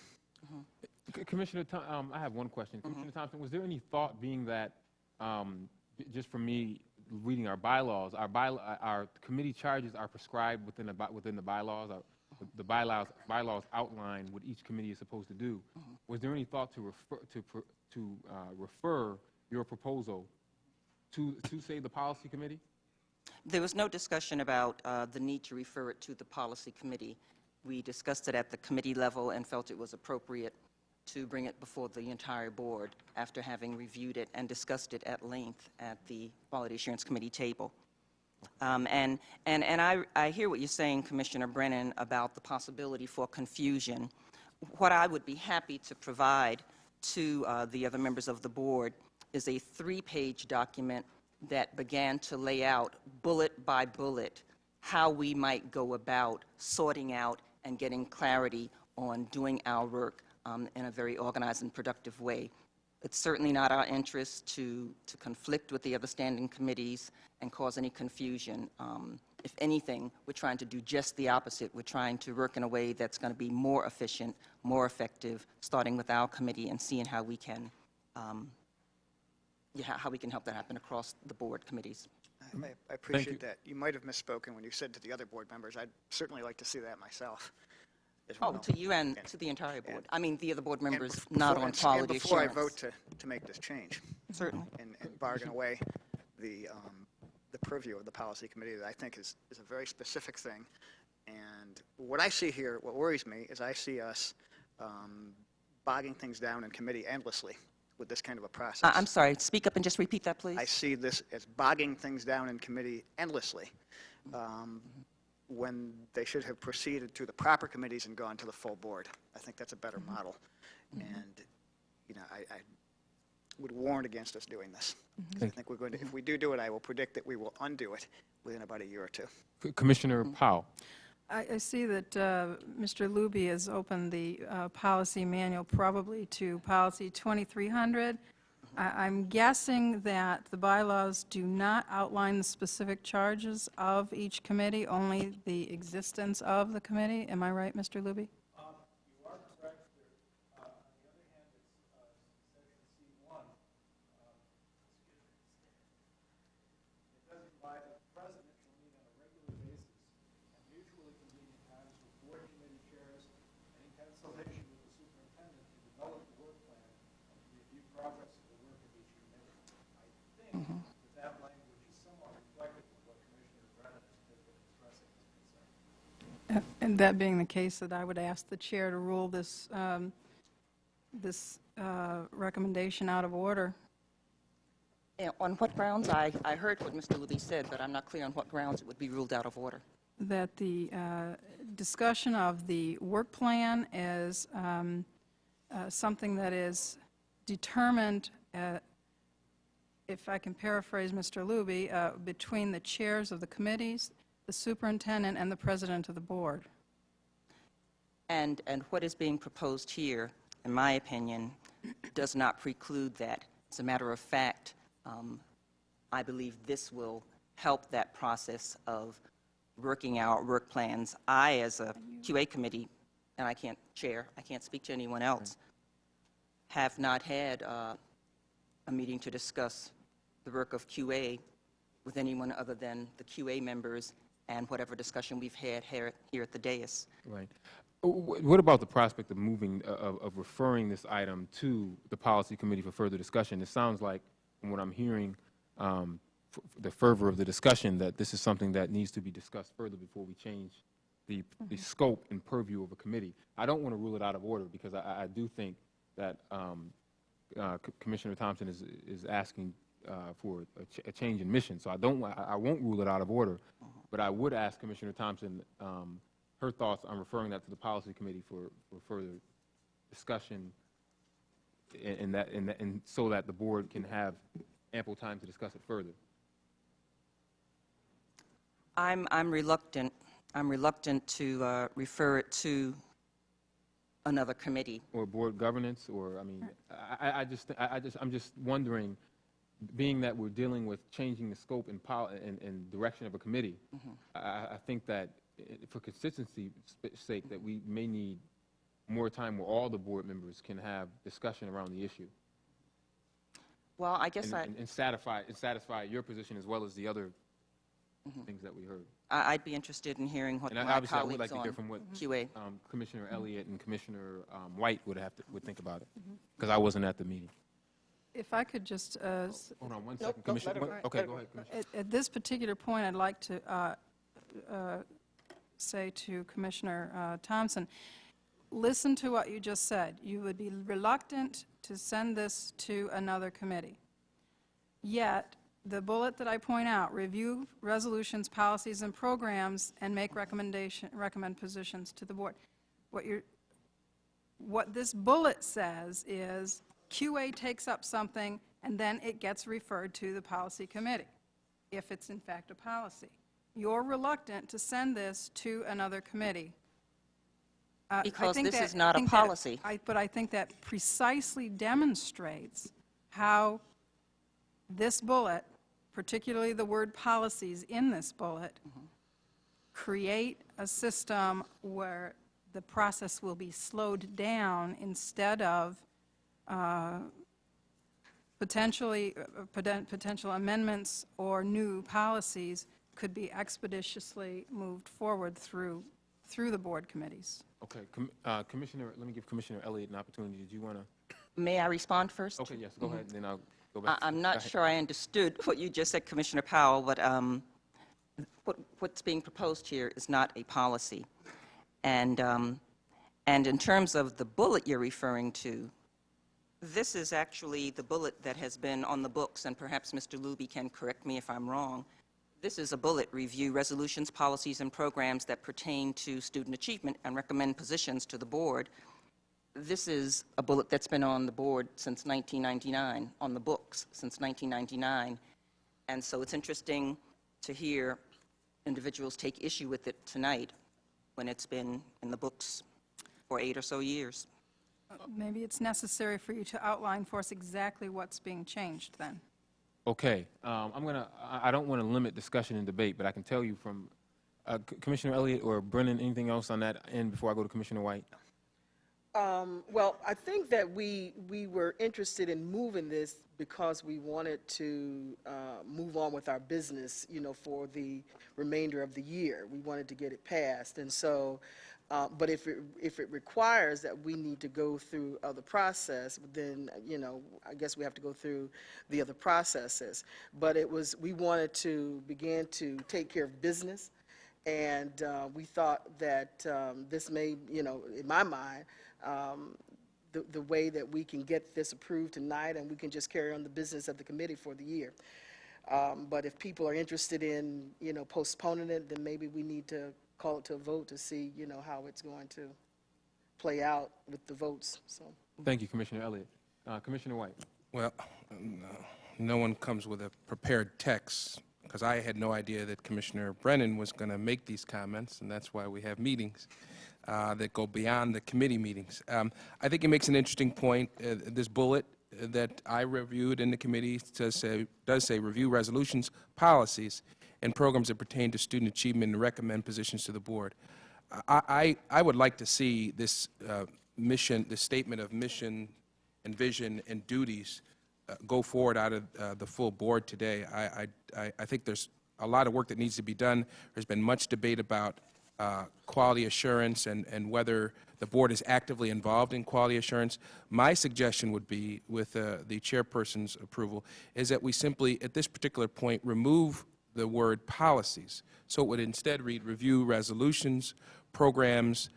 Commissioner, I have one question. Commissioner Thompson, was there any thought, being that, just from me reading our bylaws, our committee charges are prescribed within the bylaws. The bylaws outline what each committee is supposed to do. Was there any thought to refer your proposal to say the Policy Committee? There was no discussion about the need to refer it to the Policy Committee. We discussed it at the committee level and felt it was appropriate to bring it before the entire board after having reviewed it and discussed it at length at the Quality Assurance Committee table. And I hear what you're saying, Commissioner Brennan, about the possibility for confusion. What I would be happy to provide to the other members of the board is a 3-page document that began to lay out bullet by bullet how we might go about sorting out and getting clarity on doing our work in a very organized and productive way. It's certainly not our interest to conflict with the other standing committees and cause any confusion. If anything, we're trying to do just the opposite. We're trying to work in a way that's going to be more efficient, more effective, starting with our committee and seeing how we can help that happen across the board committees. I appreciate that. You might have misspoken when you said to the other board members. I'd certainly like to see that myself as well. Oh, to you and to the entire board. I mean, the other board members not on Quality Assurance. Before I vote to make this change. Certainly. And bargain away the purview of the Policy Committee that I think is a very specific thing. And what I see here, what worries me, is I see us bogging things down in committee endlessly with this kind of a process. I'm sorry, speak up and just repeat that, please. I see this as bogging things down in committee endlessly when they should have proceeded to the proper committees and gone to the full board. I think that's a better model. And, you know, I would warn against us doing this. I think we're going to, if we do it, I will predict that we will undo it within about a year or two. Commissioner Powell. I see that Mr. Luby has opened the policy manual probably to policy 2300. I'm guessing that the bylaws do not outline the specific charges of each committee, only the existence of the committee. Am I right, Mr. Luby? You are correct. On the other hand, it's section C1. It does provide that the president shall meet on a regular basis at mutually convenient times with board committee chairs and in consultation with the superintendent to develop the work plan and to review progress of the work of each committee. I think that language is somewhat reflective of what Commissioner Brennan has been expressing his concern. And that being the case, that I would ask the chair to rule this recommendation out of order. On what grounds? I heard what Mr. Luby said, but I'm not clear on what grounds it would be ruled out of order. That the discussion of the work plan is something that is determined, if I can paraphrase Mr. Luby, between the chairs of the committees, the superintendent, and the president of the board. And what is being proposed here, in my opinion, does not preclude that. As a matter of fact, I believe this will help that process of working out work plans. I, as a QA committee, and I can't speak to anyone else, have not had a meeting to discuss the work of QA with anyone other than the QA members and whatever discussion we've had here at the dais. Right. What about the prospect of moving, of referring this item to the policy committee for further discussion? It sounds like, from what I'm hearing, the fervor of the discussion, that this is something that needs to be discussed further before we change the scope and purview of a committee. I don't want to rule it out of order, because I do think that Commissioner Thompson is asking for a change in mission. So I won't rule it out of order, but I would ask Commissioner Thompson her thoughts on referring that to the policy committee for further discussion, and so that the board can have ample time to discuss it further. I'm reluctant to refer it to another committee. Or board governance, or, I mean, I'm just wondering, being that we're dealing with changing the scope and direction of a committee, I think that for consistency's sake, that we may need more time where all the board members can have discussion around the issue. Well, I guess and satisfy your position as well as the other things that we heard. I'd be interested in hearing what And my obviously, I would colleagues like to hear on from what QA. Commissioner Elliott and Commissioner White would think about it, because I wasn't at the meeting. If I could just... Hold on one second, Commissioner. Okay, go ahead, Commissioner. At this particular point, I'd like to say to Commissioner Thompson, listen to what you just said. You would be reluctant to send this to another committee. Yet, the bullet that I point out, review resolutions, policies, and programs, and make recommend positions to the board. What this bullet says is QA takes up something, and then it gets referred to the policy committee, if it's in fact a policy. You're reluctant to send this to another committee. Because this is not a policy. But I think that precisely demonstrates how this bullet, particularly the word policies in this bullet, create a system where the process will be slowed down instead of potential amendments or new policies could be expeditiously moved forward through the board committees. Okay, Commissioner, let me give Commissioner Elliott an opportunity. Did you want to? May I respond first? Okay, yes, go ahead, and then I'll go back. I'm not sure I understood what you just said, Commissioner Powell, but what's being proposed here is not a policy. And in terms of the bullet you're referring to, this is actually the bullet that has been on the books, and perhaps Mr. Luby can correct me if I'm wrong. This is a bullet: review resolutions, policies, and programs that pertain to student achievement and recommend positions to the board. This is a bullet that's been on the board since 1999, on the books since 1999. And so it's interesting to hear individuals take issue with it tonight when it's been in the books for 8 or so years. Maybe it's necessary for you to outline for us exactly what's being changed then. Okay, I don't want to limit discussion and debate, but I can tell you from Commissioner Elliott or Brennan, anything else on that end before I go to Commissioner White? Well, I think that we were interested in moving this because we wanted to move on with our business, for the remainder of the year. We wanted to get it passed, and so, but if it requires that we need to go through other process, then I guess we have to go through the other processes. But we wanted to begin to take care of business, and we thought that this may, in my mind, the way that we can get this approved tonight, and we can just carry on the business of the committee for the year. But if people are interested in, postponing it, then maybe we need to call it to a vote to see, how it's going to play out with the votes, so. Thank you, Commissioner Elliott. Commissioner White. Well, no one comes with a prepared text, because I had no idea that Commissioner Brennan was going to make these comments, and that's why we have meetings that go beyond the committee meetings. I think it makes an interesting point. This bullet that I reviewed in the committee does say review resolutions, policies, and programs that pertain to student achievement and recommend positions to the board. I would like to see this this statement of mission and vision and duties go forward out of the full board today. I think there's a lot of work that needs to be done. There's been much debate about quality assurance and whether the board is actively involved in quality assurance. My suggestion would be, with the chairperson's approval, is that we simply, at this particular point, remove the word policies. So it would instead read review resolutions, programs,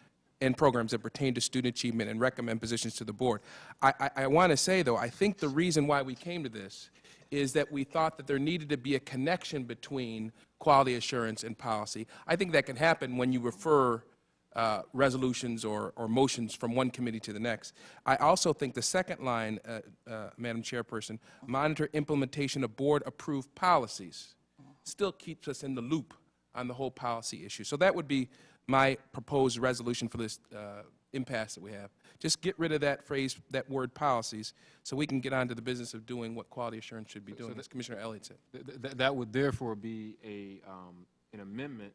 and programs that pertain to student achievement and recommend positions to the board. I want to say, though, I think the reason why we came to this is that we thought that there needed to be a connection between quality assurance and policy. I think that can happen when you refer resolutions or motions from one committee to the next. I also think the second line, Madam Chairperson, monitor implementation of board-approved policies, still keeps us in the loop on the whole policy issue. So that would be my proposed resolution for this impasse that we have. Just get rid of that phrase, that word policies, so we can get on to the business of doing what quality assurance should be doing, as Commissioner Elliott said. That would therefore be an amendment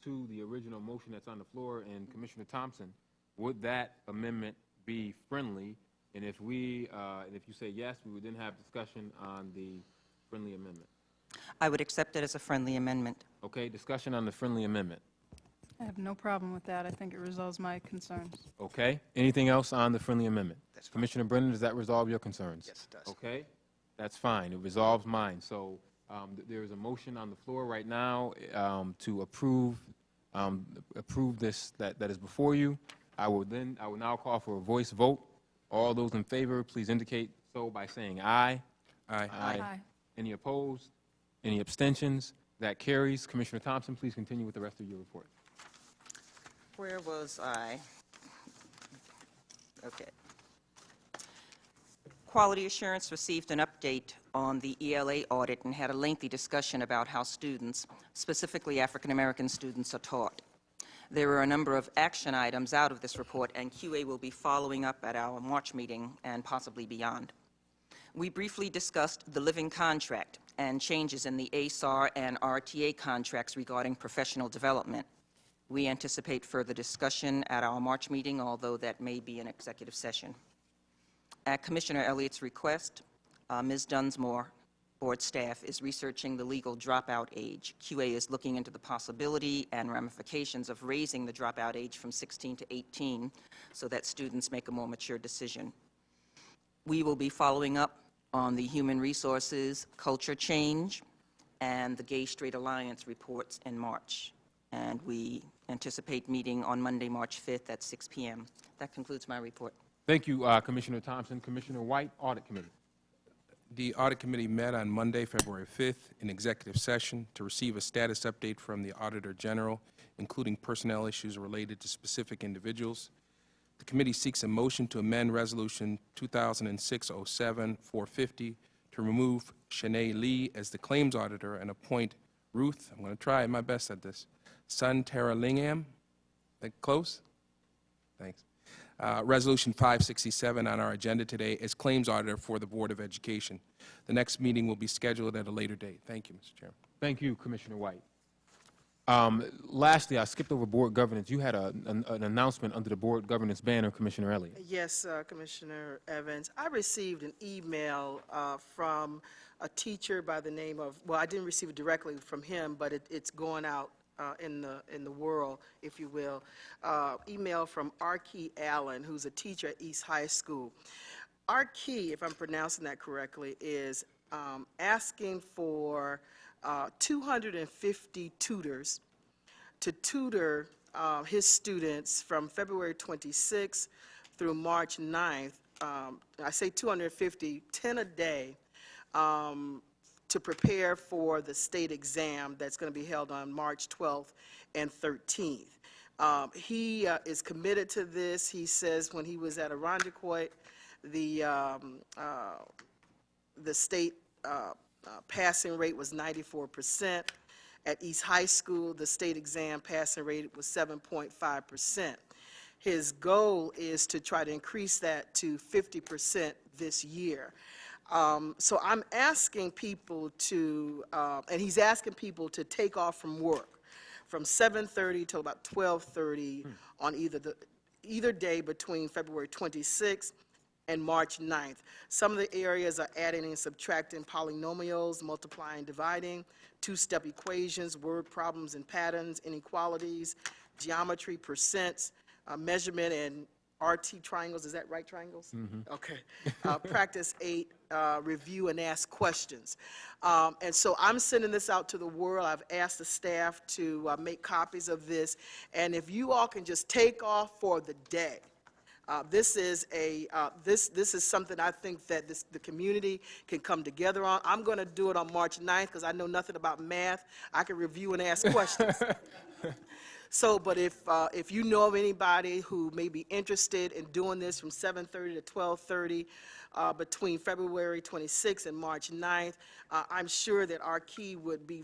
to the original motion that's on the floor. And Commissioner Thompson, would that amendment be friendly? And if you say yes, we would then have discussion on the friendly amendment. I would accept it as a friendly amendment. Okay, discussion on the friendly amendment. I have no problem with that. I think it resolves my concerns. Okay. Anything else on the friendly amendment? Commissioner Brennan, does that resolve your concerns? Yes, it does. Okay. That's fine. It resolves mine. So there is a motion on the floor right now to approve this that is before you. I will now call for a voice vote. All those in favor, please indicate so by saying aye. Aye. Aye. Any opposed? Any abstentions? That carries. Commissioner Thompson, please continue with the rest of your report. Where was I? Okay. Quality Assurance received an update on the ELA audit and had a lengthy discussion about how students, specifically African American students, are taught. There were a number of action items out of this report, and QA will be following up at our March meeting and possibly beyond. We briefly discussed the living contract and changes in the ASAR and RTA contracts regarding professional development. We anticipate further discussion at our March meeting, although that may be an executive session. At Commissioner Elliott's request, Ms. Dunsmore, board staff, is researching the legal dropout age. QA is looking into the possibility and ramifications of raising the dropout age from 16 to 18 so that students make a more mature decision. We will be following up on the Human Resources Culture Change and the Gay Straight Alliance reports in March. And we anticipate meeting on Monday, March 5th at 6 p.m. That concludes my report. Thank you, Commissioner Thompson. Commissioner White, Audit Committee. The Audit Committee met on Monday, February 5th in executive session to receive a status update from the Auditor General, including personnel issues related to specific individuals. The committee seeks a motion to amend Resolution 2006-07-450 to remove Shanae Lee as the claims auditor and appoint Ruth, I'm going to try my best at this, Sun Taralingham. That close? Thanks. Resolution 567 on our agenda today is claims auditor for the Board of Education. The next meeting will be scheduled at a later date. Thank you, Mr. Chairman. Thank you, Commissioner White. Lastly, I skipped over board governance. You had an announcement under the board governance banner, Commissioner Elliott. Yes, Commissioner Evans. I received an email from a teacher by the name of, well, I didn't receive it directly from him, but it's going out in the world, if you will. Email from Arky Allen, who's a teacher at East High School. Arky, if I'm pronouncing that correctly, is asking for 250 tutors to tutor his students from February 26th through March 9th I say 250, 10 a day, to prepare for the state exam that's going to be held on March 12th and 13th. He is committed to this. He says when he was at Irondequoit, the state passing rate was 94%. At East High School, the state exam passing rate was 7.5%. His goal is to try to increase that to 50% this year. So I'm asking people to, and he's asking people to take off from work from 7:30 till about 12:30 on either day between February 26th and March 9th. Some of the areas are adding and subtracting polynomials, multiplying, dividing, two-step equations, word problems and patterns, inequalities, geometry, percents, measurement, and RT triangles. Is that right, triangles? Okay. Practice 8, review and ask questions. And so I'm sending this out to the world. I've asked the staff to make copies of this. And if you all can just take off for the day, this is something I think that the community can come together on. I'm going to do it on March 9th because I know nothing about math. I can review and ask questions. So, but if you know of anybody who may be interested in doing this from 7:30 to 12:30 between February 26th and March 9th, I'm sure that our key would be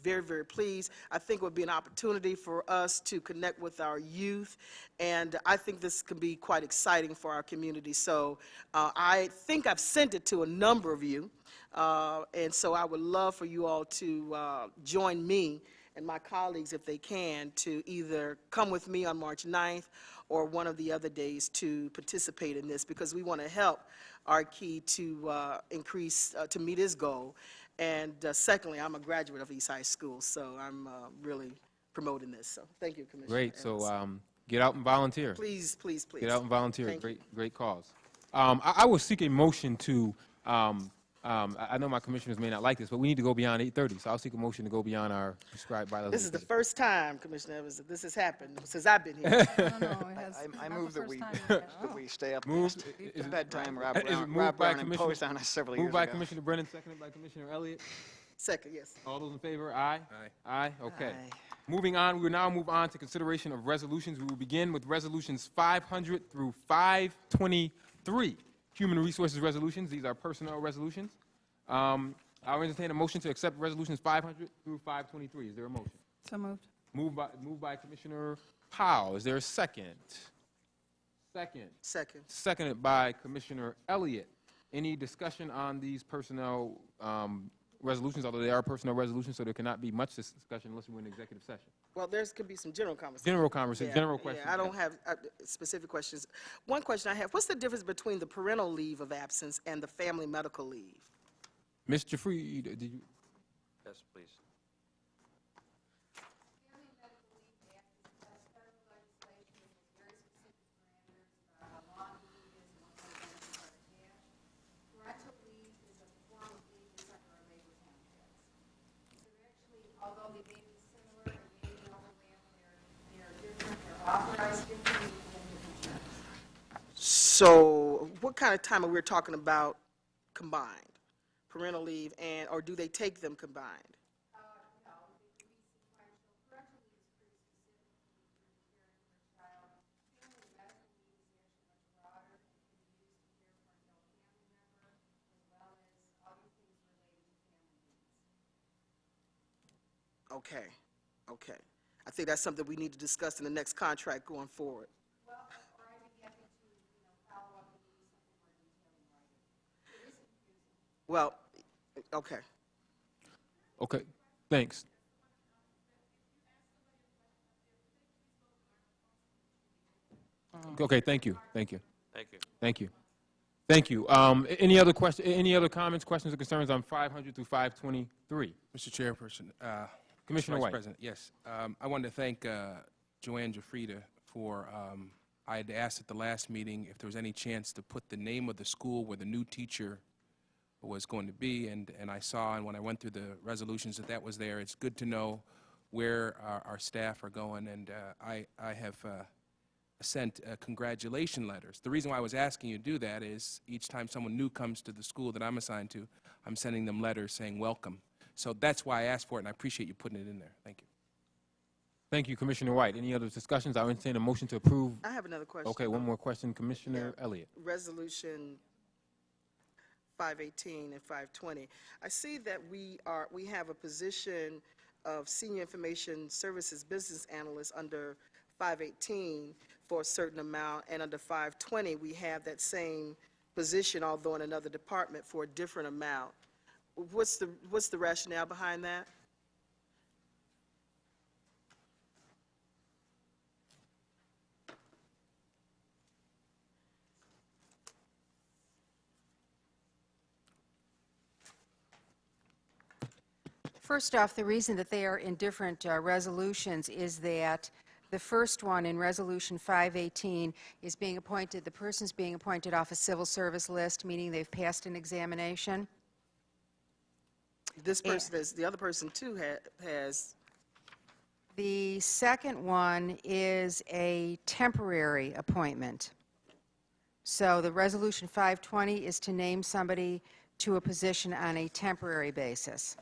very, very pleased. I think it would be an opportunity for us to connect with our youth, and I think this can be quite exciting for our community. So I think I've sent it to a number of you, and so I would love for you all to join me and my colleagues, if they can, to either come with me on March 9th or one of the other days to participate in this, because we want to help our key to increase, to meet his goal. And secondly, I'm a graduate of East High School, so I'm really promoting this. So thank you, Commissioner. Great. So get out and volunteer. Please, please, please. Get out and volunteer. Thank you. Great cause. I will seek a motion to, I know my commissioners may not like this, but we need to go beyond 8:30, so I'll seek a motion to go beyond our prescribed bylaws. This is the first time, Commissioner Evans, that this has happened since I've been here. I move that we stay up past the bedtime Rob Brown imposed on us several years ago. Moved by Commissioner Brennan, seconded by Commissioner Elliott. Second, yes. All those in favor, aye? Aye. Aye, okay. Moving on, we will now move on to consideration of resolutions. We will begin with resolutions 500 through 523. Human resources resolutions, these are personnel resolutions. I'll entertain a motion to accept resolutions 500 through 523. Is there a motion? So moved. Moved by Commissioner Powell. Is there a second? Second. Seconded by Commissioner Elliott. Any discussion on these personnel resolutions, although they are personnel resolutions, so there cannot be much discussion unless we're in executive session? Well, there's could be some general conversation. General questions. Yeah, I don't have specific questions. One question I have, what's the difference between the parental leave of absence and the family medical leave? Mr. Freed, did you? Yes, please. So what kind of time are we talking about combined? Parental leave and, or do they take them combined? Okay. I think that's something we need to discuss in the next contract going forward. Well, okay. Okay, thanks. Okay, thank you. Any other comments, questions, or concerns on 500 through 523? Mr. Chairperson, Commissioner Vice White. President, yes. I wanted to thank Joanne Jafrida for, I had asked at the last meeting if there was any chance to put the name of the school where the new teacher was going to be, and I saw, and when I went through the resolutions, that was there. It's good to know where our staff are going, and I have sent congratulation letters. The reason why I was asking you to do that is each time someone new comes to the school that I'm assigned to, I'm sending them letters saying welcome. So that's why I asked for it, and I appreciate you putting it in there. Thank you. Thank you, Commissioner White. Any other discussions? I'll entertain a motion to approve. I have another question. Okay, one more question, Commissioner Elliott. Resolution 518 and 520. I see that we have a position of Senior Information Services Business Analyst under 518 for a certain amount, and under 520, we have that same position, although in another department, for a different amount. What's the rationale behind that? First off, the reason that they are in different resolutions is that the first one in Resolution 518 is being appointed, the person's being appointed off a civil service list, meaning they've passed an examination. This person is, the other person too has. The second one is a temporary appointment. So the Resolution 520 is to name somebody to a position on a temporary basis.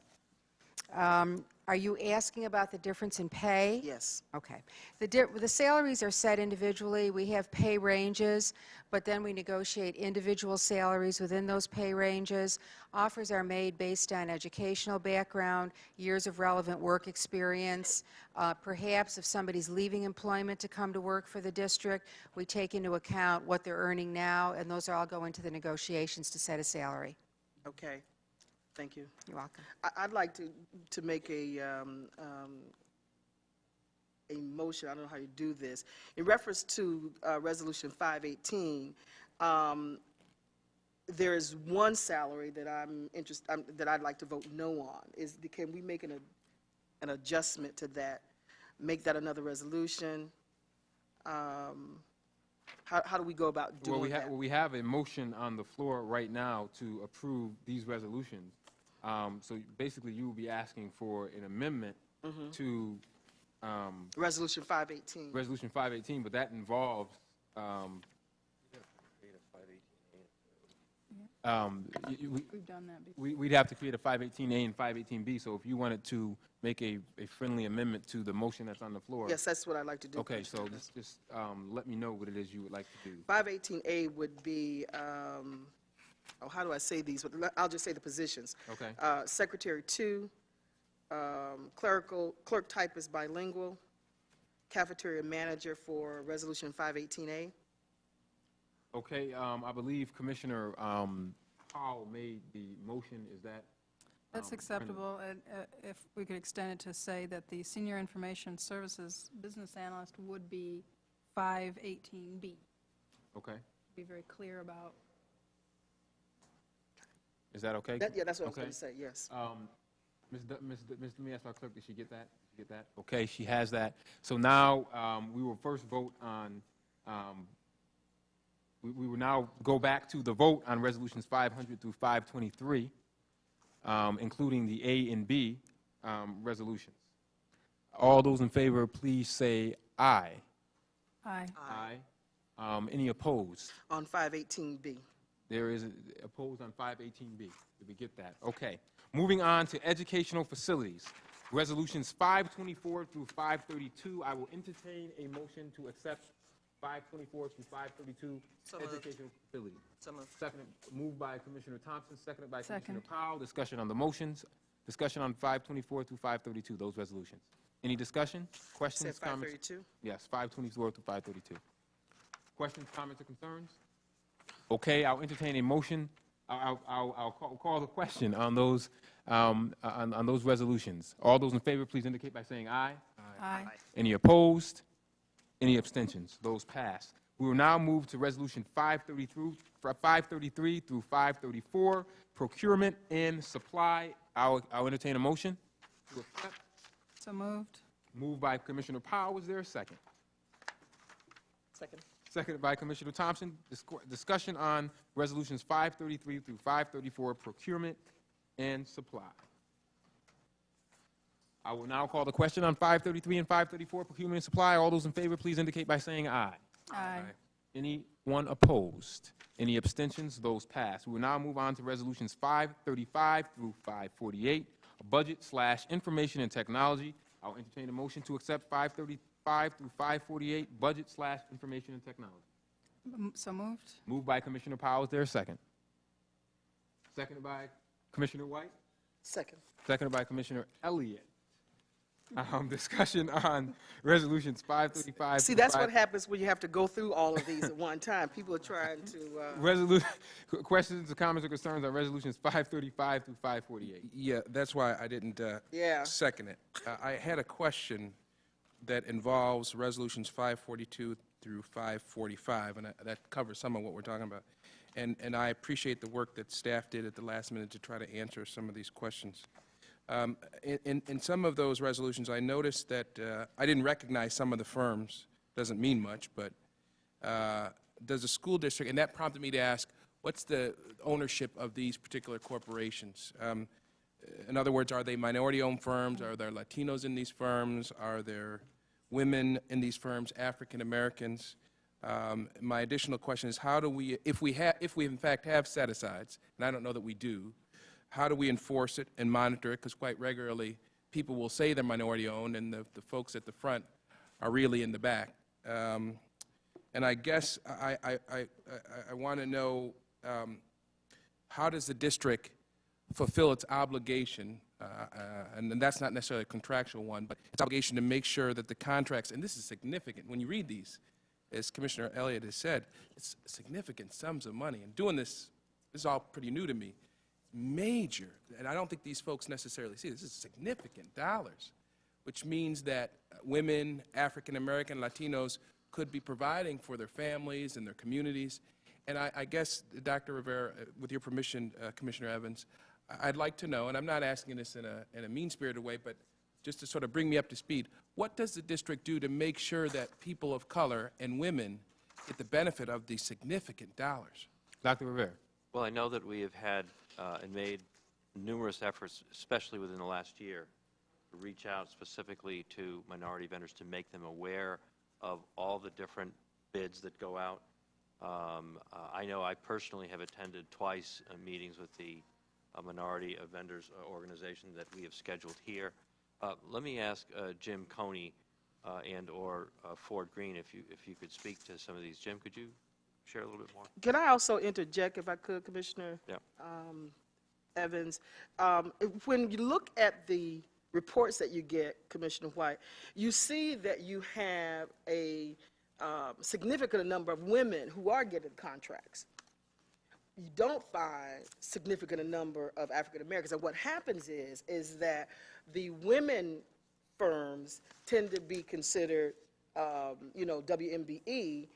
Are you asking about the difference in pay? Yes. Okay. The salaries are set individually. We have pay ranges, but then we negotiate individual salaries within those pay ranges. Offers are made based on educational background, years of relevant work experience. Perhaps if somebody's leaving employment to come to work for the district, we take into account what they're earning now, and those all go into the negotiations to set a salary. Okay. Thank you. You're welcome. I'd like to make a motion, I don't know how you do this. In reference to Resolution 518, there is one salary that that I'd like to vote no on. Can we make an adjustment to that? Make that another resolution? How do we go about doing that? Well, we have a motion on the floor right now to approve these resolutions. So basically, you will be asking for an amendment to Resolution 518. Resolution 518, but that involves We've done that before. we'd have to create a 518A and 518B. So if you wanted to make a friendly amendment to the motion that's on the floor. Yes, that's what I'd like to do. Okay, so just let me know what it is you would like to do. 518A would be, how do I say these? I'll just say the positions. Okay. Secretary 2, clerk typist bilingual, cafeteria manager for Resolution 518A. Okay, I believe Commissioner Powell made the motion. Is that? That's acceptable. If we could extend it to say that the Senior Information Services Business Analyst would be 518B. Okay. Be very clear about. Is that okay? Yeah, that's what I was Okay. going to say, yes. Let me ask our clerk, did she get that? Did she get that? Okay, she has that. So now we will first vote on, we will now go back to the vote on resolutions 500 through 523, including the A and B resolutions. All those in favor, please say aye. Aye. Aye. Any opposed? On 518B. There is opposed on 518B. Did we get that? Okay. Moving on to educational facilities. Resolutions 524 through 532. I will entertain a motion to accept 524 through 532 educational facilities. So moved. Second, moved by Commissioner Thompson, seconded by Second. Commissioner Powell. Discussion on the motions. Discussion on 524 through 532, those resolutions. Any discussion? Questions, Said comments? 532? Yes, 524 through 532. Questions, comments, or concerns? Okay, I'll entertain a motion. I'll call the question on those on those resolutions. All those in favor, please indicate by saying aye. Aye. Any opposed? Any abstentions? Those pass. We will now move to resolution 533 through 534, procurement and supply. I'll entertain a motion to accept. So moved. Moved by Commissioner Powell. Is there a second? Second. Seconded by Commissioner Thompson. Discussion on resolutions 533 through 534, procurement and supply. I will now call the question on 533 and 534, procurement and supply. All those in favor, please indicate by saying aye. Aye. Anyone opposed? Any abstentions? Those pass. We will now move on to resolutions 535 through 548, budget/information and technology. I'll entertain a motion to accept 535 through 548, budget/information and technology. So moved. Moved by Commissioner Powell. Is there a second? Seconded by Commissioner White. Second. Seconded by Commissioner Elliott. Discussion on resolutions 535. See, that's what happens when you have to go through all of these at one time. People are trying to. Questions, comments, or concerns on resolutions 535 through 548. Yeah, that's why I didn't second it. I had a question that involves resolutions 542 through 545, and that covers some of what we're talking about. And I appreciate the work that staff did at the last minute to try to answer some of these questions. In some of those resolutions, I noticed that I didn't recognize some of the firms. Doesn't mean much, but does the school district, and that prompted me to ask, what's the ownership of these particular corporations? In other words, are they minority-owned firms? Are there Latinos in these firms? Are there women in these firms, African Americans? My additional question is, how do we, if we in fact have set-asides, and I don't know that we do, how do we enforce it and monitor it? Because quite regularly, people will say they're minority-owned, and the folks at the front are really in the back. And I guess I want to know, how does the district fulfill its obligation, and that's not necessarily a contractual one, but its obligation to make sure that the contracts, and this is significant, when you read these, as Commissioner Elliott has said, it's significant sums of money. And doing this is all pretty new to me. Major, and I don't think these folks necessarily see this is significant dollars, which means that women, African American, Latinos could be providing for their families and their communities. And I guess, Dr. Rivera, with your permission, Commissioner Evans, I'd like to know, and I'm not asking this in a mean-spirited way, but just to sort of bring me up to speed, what does the district do to make sure that people of color and women get the benefit of these significant dollars? Dr. Rivera. Well, I know that we have had and made numerous efforts, especially within the last year, to reach out specifically to minority vendors to make them aware of all the different bids that go out. I know I personally have attended twice meetings with the minority vendors organization that we have scheduled here. Let me ask Jim Coney and or Ford Green if you could speak to some of these. Jim, could you share a little bit more? Can I also interject, if I could, Commissioner Evans? When you look at the reports that you get, Commissioner White, you see that you have a significant number of women who are getting contracts. You don't find significant number of African Americans. And what happens is that the women firms tend to be considered, WMBE,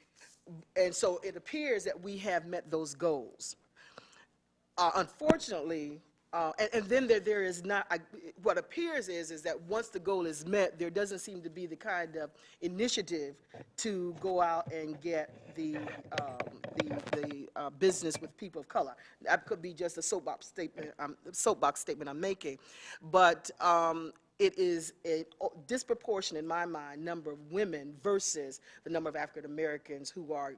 and so it appears that we have met those goals. Unfortunately, and then there is not, what appears is that once the goal is met, there doesn't seem to be the kind of initiative to go out and get the business with people of color. That could be just a soapbox statement I'm making, but it is a disproportionate, in my mind, number of women versus the number of African Americans who are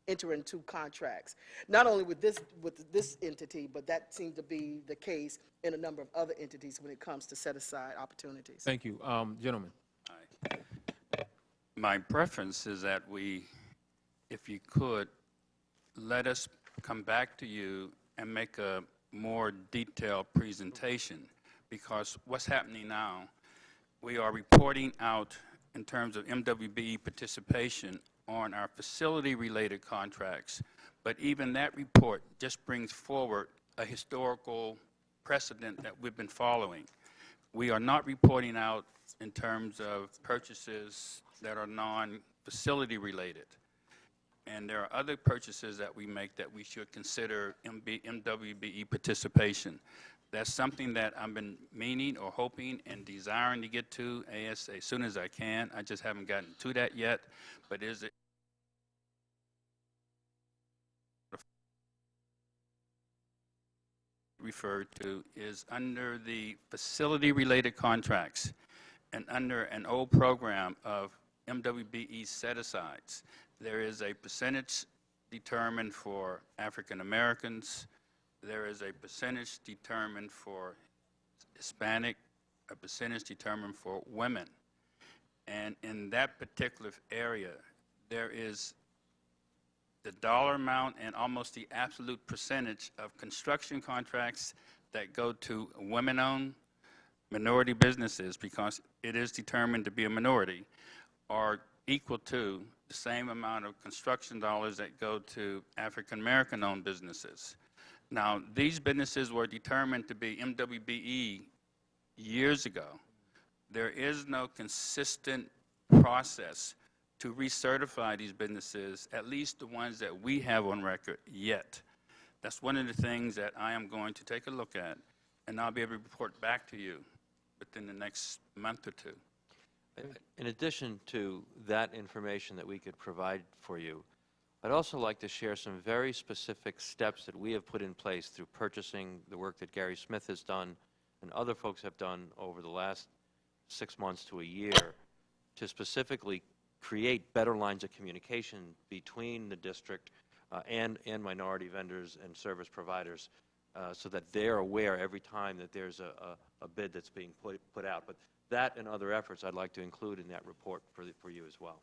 enter into contracts, not only with this entity, but that seems to be the case in a number of other entities when it comes to set-aside opportunities. Thank you. Gentlemen. My preference is that if you could, let us come back to you and make a more detailed presentation, because what's happening now, we are reporting out in terms of MWBE participation on our facility-related contracts, but even that report just brings forward a historical precedent that we've been following. We are not reporting out in terms of purchases that are non-facility related. And there are other purchases that we make that we should consider MWBE participation. That's something that I've been meaning or hoping and desiring to get to as soon as I can. I just haven't gotten to that yet. But is it referred to is under the facility-related contracts and under an old program of MWBE set-asides. There is a percentage determined for African Americans. There is a percentage determined for Hispanic, a percentage determined for women. And in that particular area, there is the dollar amount and almost the absolute percentage of construction contracts that go to women-owned minority businesses, because it is determined to be a minority, are equal to the same amount of construction dollars that go to African American-owned businesses. Now, these businesses were determined to be MWBE years ago. There is no consistent process to recertify these businesses, at least the ones that we have on record yet. That's one of the things that I am going to take a look at, and I'll be able to report back to you within the next month or two. In addition to that information that we could provide for you, I'd also like to share some very specific steps that we have put in place through purchasing, the work that Gary Smith has done and other folks have done over the last 6 months to a year to specifically create better lines of communication between the district and minority vendors and service providers so that they're aware every time that there's a bid that's being put out. But that and other efforts I'd like to include in that report for you as well.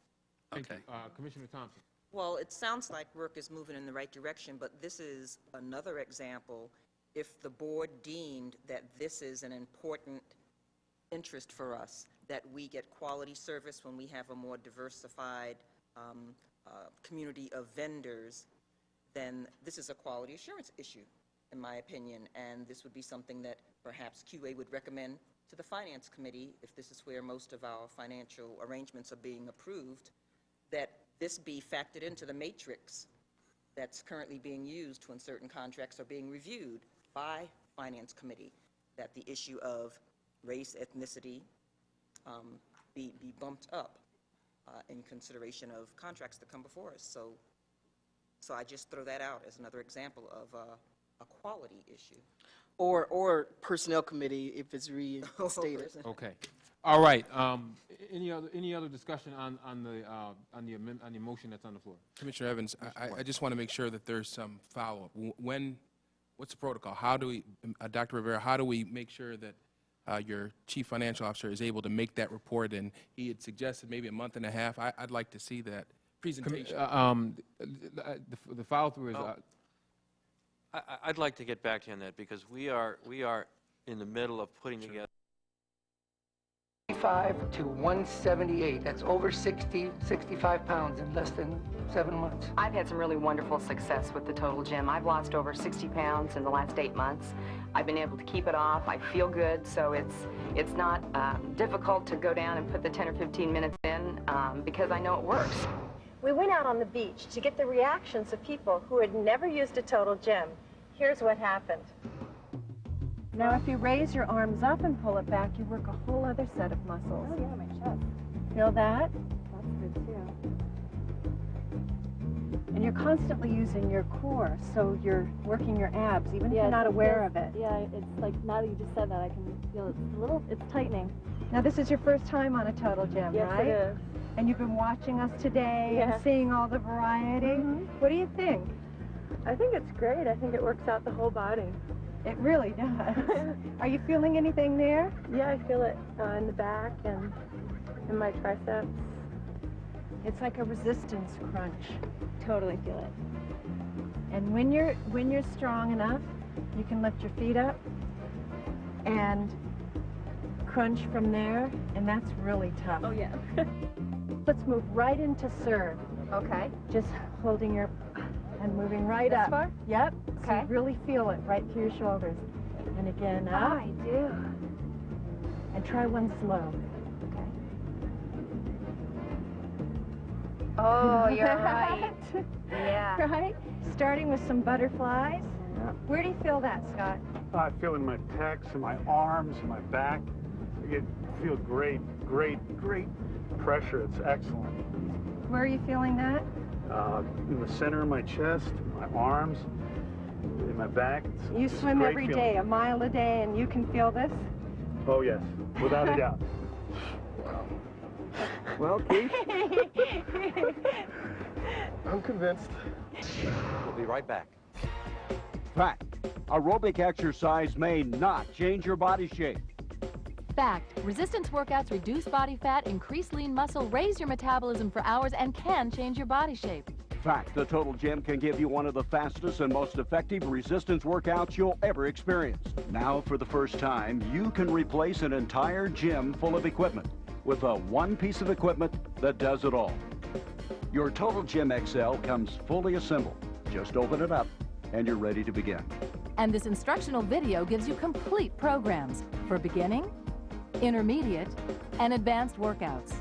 Thank you. Commissioner Thompson. Well, it sounds like work is moving in the right direction, but this is another example. If the board deemed that this is an important interest for us, that we get quality service when we have a more diversified community of vendors, then this is a quality assurance issue, in my opinion, and this would be something that perhaps QA would recommend to the Finance Committee, if this is where most of our financial arrangements are being approved, that this be factored into the matrix that's currently being used when certain contracts are being reviewed by Finance Committee, that the issue of race, ethnicity be bumped up in consideration of contracts that come before us. So I just throw that out as another example of a quality issue. Or Personnel Committee, if it's reinstated. Okay. All right. Any other discussion on the motion that's on the floor? Commissioner Evans, I just want to make sure that there's some follow-up. What's the protocol? How do we, Dr. Rivera, how do we make sure that your chief financial officer is able to make that report? And he had suggested maybe a month and a half. I'd like to see that presentation. The follow-through is... I'd like to get back to you on that because we are in the middle of putting together 65 to 178. That's over 65 pounds in less than 7 months. I've had some really wonderful success with the Total Gym. I've lost over 60 pounds in the last 8 months. I've been able to keep it off. I feel good, so it's not difficult to go down and put the 10 or 15 minutes in because I know it works. We went out on the beach to get the reactions of people who had never used a Total Gym. Here's what happened. Now, if you raise your arms up and pull it back, you work a whole other set of muscles. Oh, yeah, my chest. Feel that? That's good, too. And you're constantly using your core, so you're working your abs, even if you're not aware of it. Yeah, it's like, now that you just said that, I can feel it's tightening. Now, this is your first time on a Total Gym, Yes, right? it is. And you've been watching us today Yeah. and seeing all the variety. Mhm. What do you think? I think it's great. I think it works out the whole body. It really does. Are you feeling anything there? Yeah, I feel it in the back and in my triceps. It's like a resistance crunch. Totally feel it. And when you're strong enough, you can lift your feet up and crunch from there, and that's really tough. Oh, yeah. Let's move right into serve. Okay. Just holding your and moving right This up. far? Yep. So Okay. you really feel it right through your shoulders. And again up. I do. And try one slow. Oh, you're right. Yeah. Right? Starting with some butterflies. Where do you feel that, Scott? I feel in my pecs and my arms and my back. I feel great pressure. It's excellent. Where are you feeling that? In the center of my chest, my arms, in my back. You It's swim great every feeling. day, a mile a day, and you can feel this? Oh, yes, without a doubt. Well, Keith? I'm convinced. We'll be right back. Fact, aerobic exercise may not change your body shape. Fact, resistance workouts reduce body fat, increase lean muscle, raise your metabolism for hours, and can change your body shape. Fact, the Total Gym can give you one of the fastest and most effective resistance workouts you'll ever experience. Now, for the first time, you can replace an entire gym full of equipment with a one piece of equipment that does it all. Your Total Gym XL comes fully assembled. Just open it up and you're ready to begin. And this instructional video gives you complete programs for beginning, intermediate, and advanced workouts.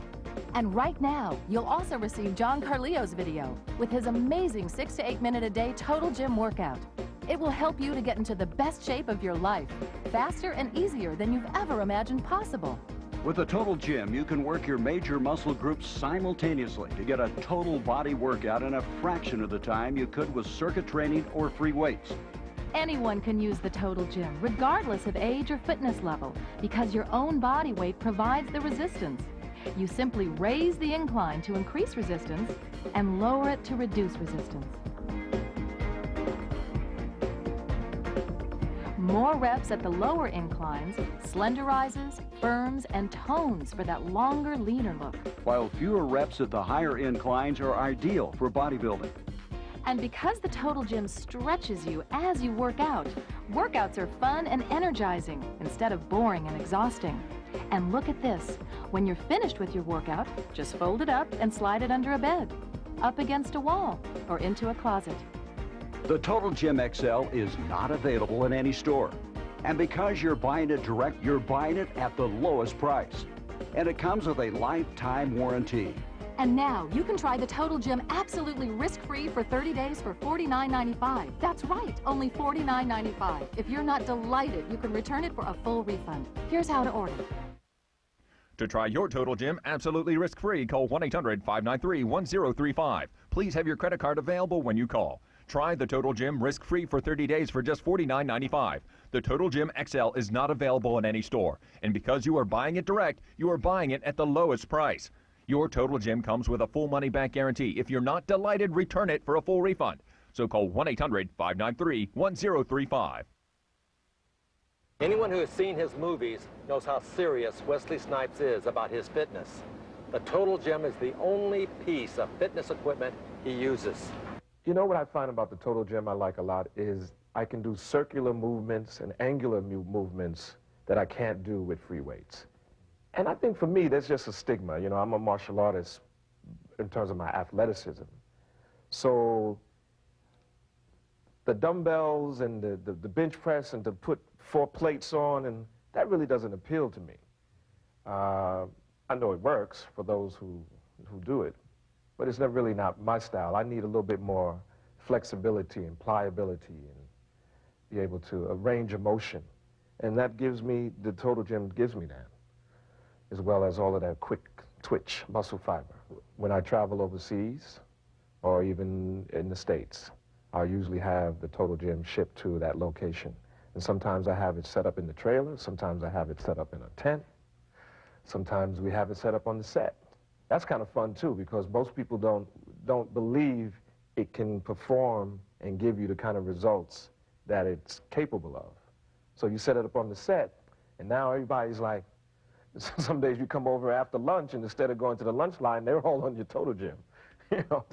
And right now, you'll also receive John Carlio's video with his amazing 6 to 8 minute a day Total Gym workout. It will help you to get into the best shape of your life, faster and easier than you've ever imagined possible. With the Total Gym, you can work your major muscle groups simultaneously to get a total body workout in a fraction of the time you could with circuit training or free weights. Anyone can use the Total Gym, regardless of age or fitness level, because your own body weight provides the resistance. You simply raise the incline to increase resistance and lower it to reduce resistance. More reps at the lower inclines slenderizes, firms, and tones for that longer, leaner look. While fewer reps at the higher inclines are ideal for bodybuilding. And because the Total Gym stretches you as you work out, workouts are fun and energizing instead of boring and exhausting. And look at this. When you're finished with your workout, just fold it up and slide it under a bed, up against a wall, or into a closet. The Total Gym XL is not available in any store. And because you're buying it direct, you're buying it at the lowest price. And it comes with a lifetime warranty. And now you can try the Total Gym absolutely risk-free for 30 days for $49.95. That's right, only $49.95. If you're not delighted, you can return it for a full refund. Here's how to order. To try your Total Gym absolutely risk-free, call 1-800-593-1035. Please have your credit card available when you call. Try the Total Gym risk-free for 30 days for just $49.95. The Total Gym XL is not available in any store. And because you are buying it direct, you are buying it at the lowest price. Your Total Gym comes with a full money-back guarantee. If you're not delighted, return it for a full refund. So call 1-800-593-1035. Anyone who has seen his movies knows how serious Wesley Snipes is about his fitness. The Total Gym is the only piece of fitness equipment he uses. You know what I find about the Total Gym I like a lot is I can do circular movements and angular movements that I can't do with free weights. And I think for me, that's just a stigma. You know, I'm a martial artist in terms of my athleticism. So the dumbbells and the bench press and to put 4 plates on, and that really doesn't appeal to me. I know it works for those who do it, but it's not really not my style. I need a little bit more flexibility and pliability and be able to arrange emotion. And that gives me, the Total Gym gives me that, as well as all of that quick twitch muscle fiber. When I travel overseas or even in the States, I usually have the Total Gym shipped to that location. And sometimes I have it set up in the trailer, sometimes I have it set up in a tent, sometimes we have it set up on the set. That's kind of fun too, because most people don't believe it can perform and give you the kind of results that it's capable of. So you set it up on the set, and now everybody's like, some days you come over after lunch, and instead of going to the lunch line, they're all on your Total Gym. You know?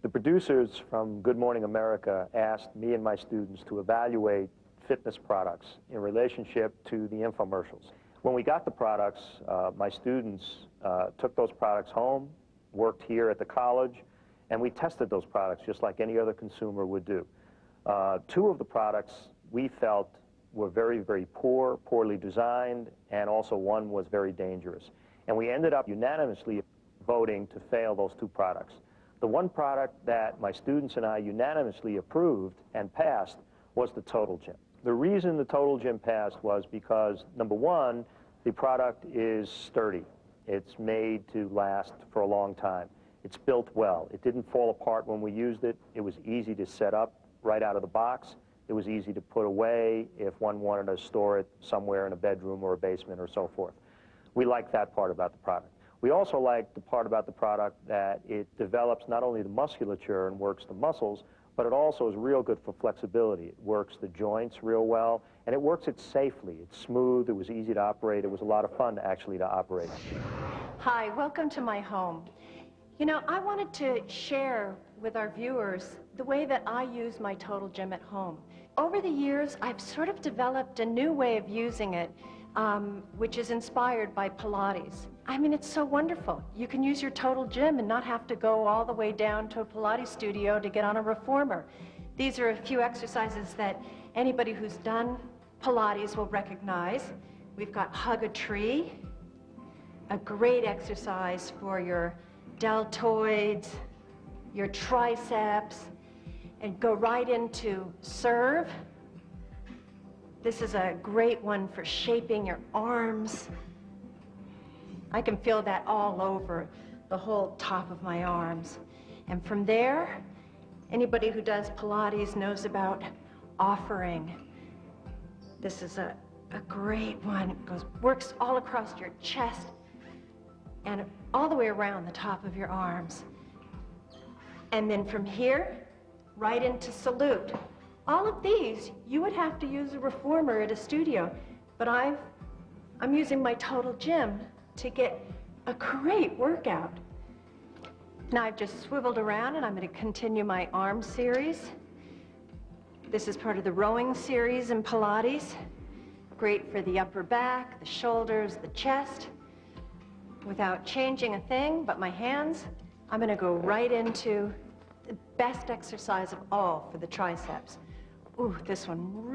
The producers from Good Morning America asked me and my students to evaluate fitness products in relationship to the infomercials. When we got the products, my students took those products home, worked here at the college, and we tested those products just like any other consumer would do. 2 of the products we felt were very, very poorly designed, and also 1 was very dangerous. And we ended up unanimously voting to fail those 2 products. The 1 product that my students and I unanimously approved and passed was the Total Gym. The reason the Total Gym passed was because, number 1, the product is sturdy. It's made to last for a long time. It's built well. It didn't fall apart when we used it. It was easy to set up right out of the box. It was easy to put away if one wanted to store it somewhere in a bedroom or a basement or so forth. We like that part about the product. We also like the part about the product that it develops not only the musculature and works the muscles, but it also is real good for flexibility. It works the joints real well, and it works it safely. It's smooth, it was easy to operate, it was a lot of fun actually to operate. Hi, welcome to my home. You know, I wanted to share with our viewers the way that I use my Total Gym at home. Over the years, I've sort of developed a new way of using it, which is inspired by Pilates. I mean, it's so wonderful. You can use your Total Gym and not have to go all the way down to a Pilates studio to get on a reformer. These are a few exercises that anybody who's done Pilates will recognize. We've got Hug a Tree, a great exercise for your deltoids, your triceps, and go right into Serve. This is a great one for shaping your arms. I can feel that all over the whole top of my arms. And from there, anybody who does Pilates knows about Offering. This is a great one. It works all across your chest and all the way around the top of your arms. And then from here, right into Salute. All of these, you would have to use a reformer at a studio, but I'm using my Total Gym to get a great workout. Now I've just swiveled around and I'm going to continue my arm series. This is part of the rowing series in Pilates. Great for the upper back, the shoulders, the chest. Without changing a thing but my hands, I'm going to go right into the best exercise of all for the triceps. Ooh, this one really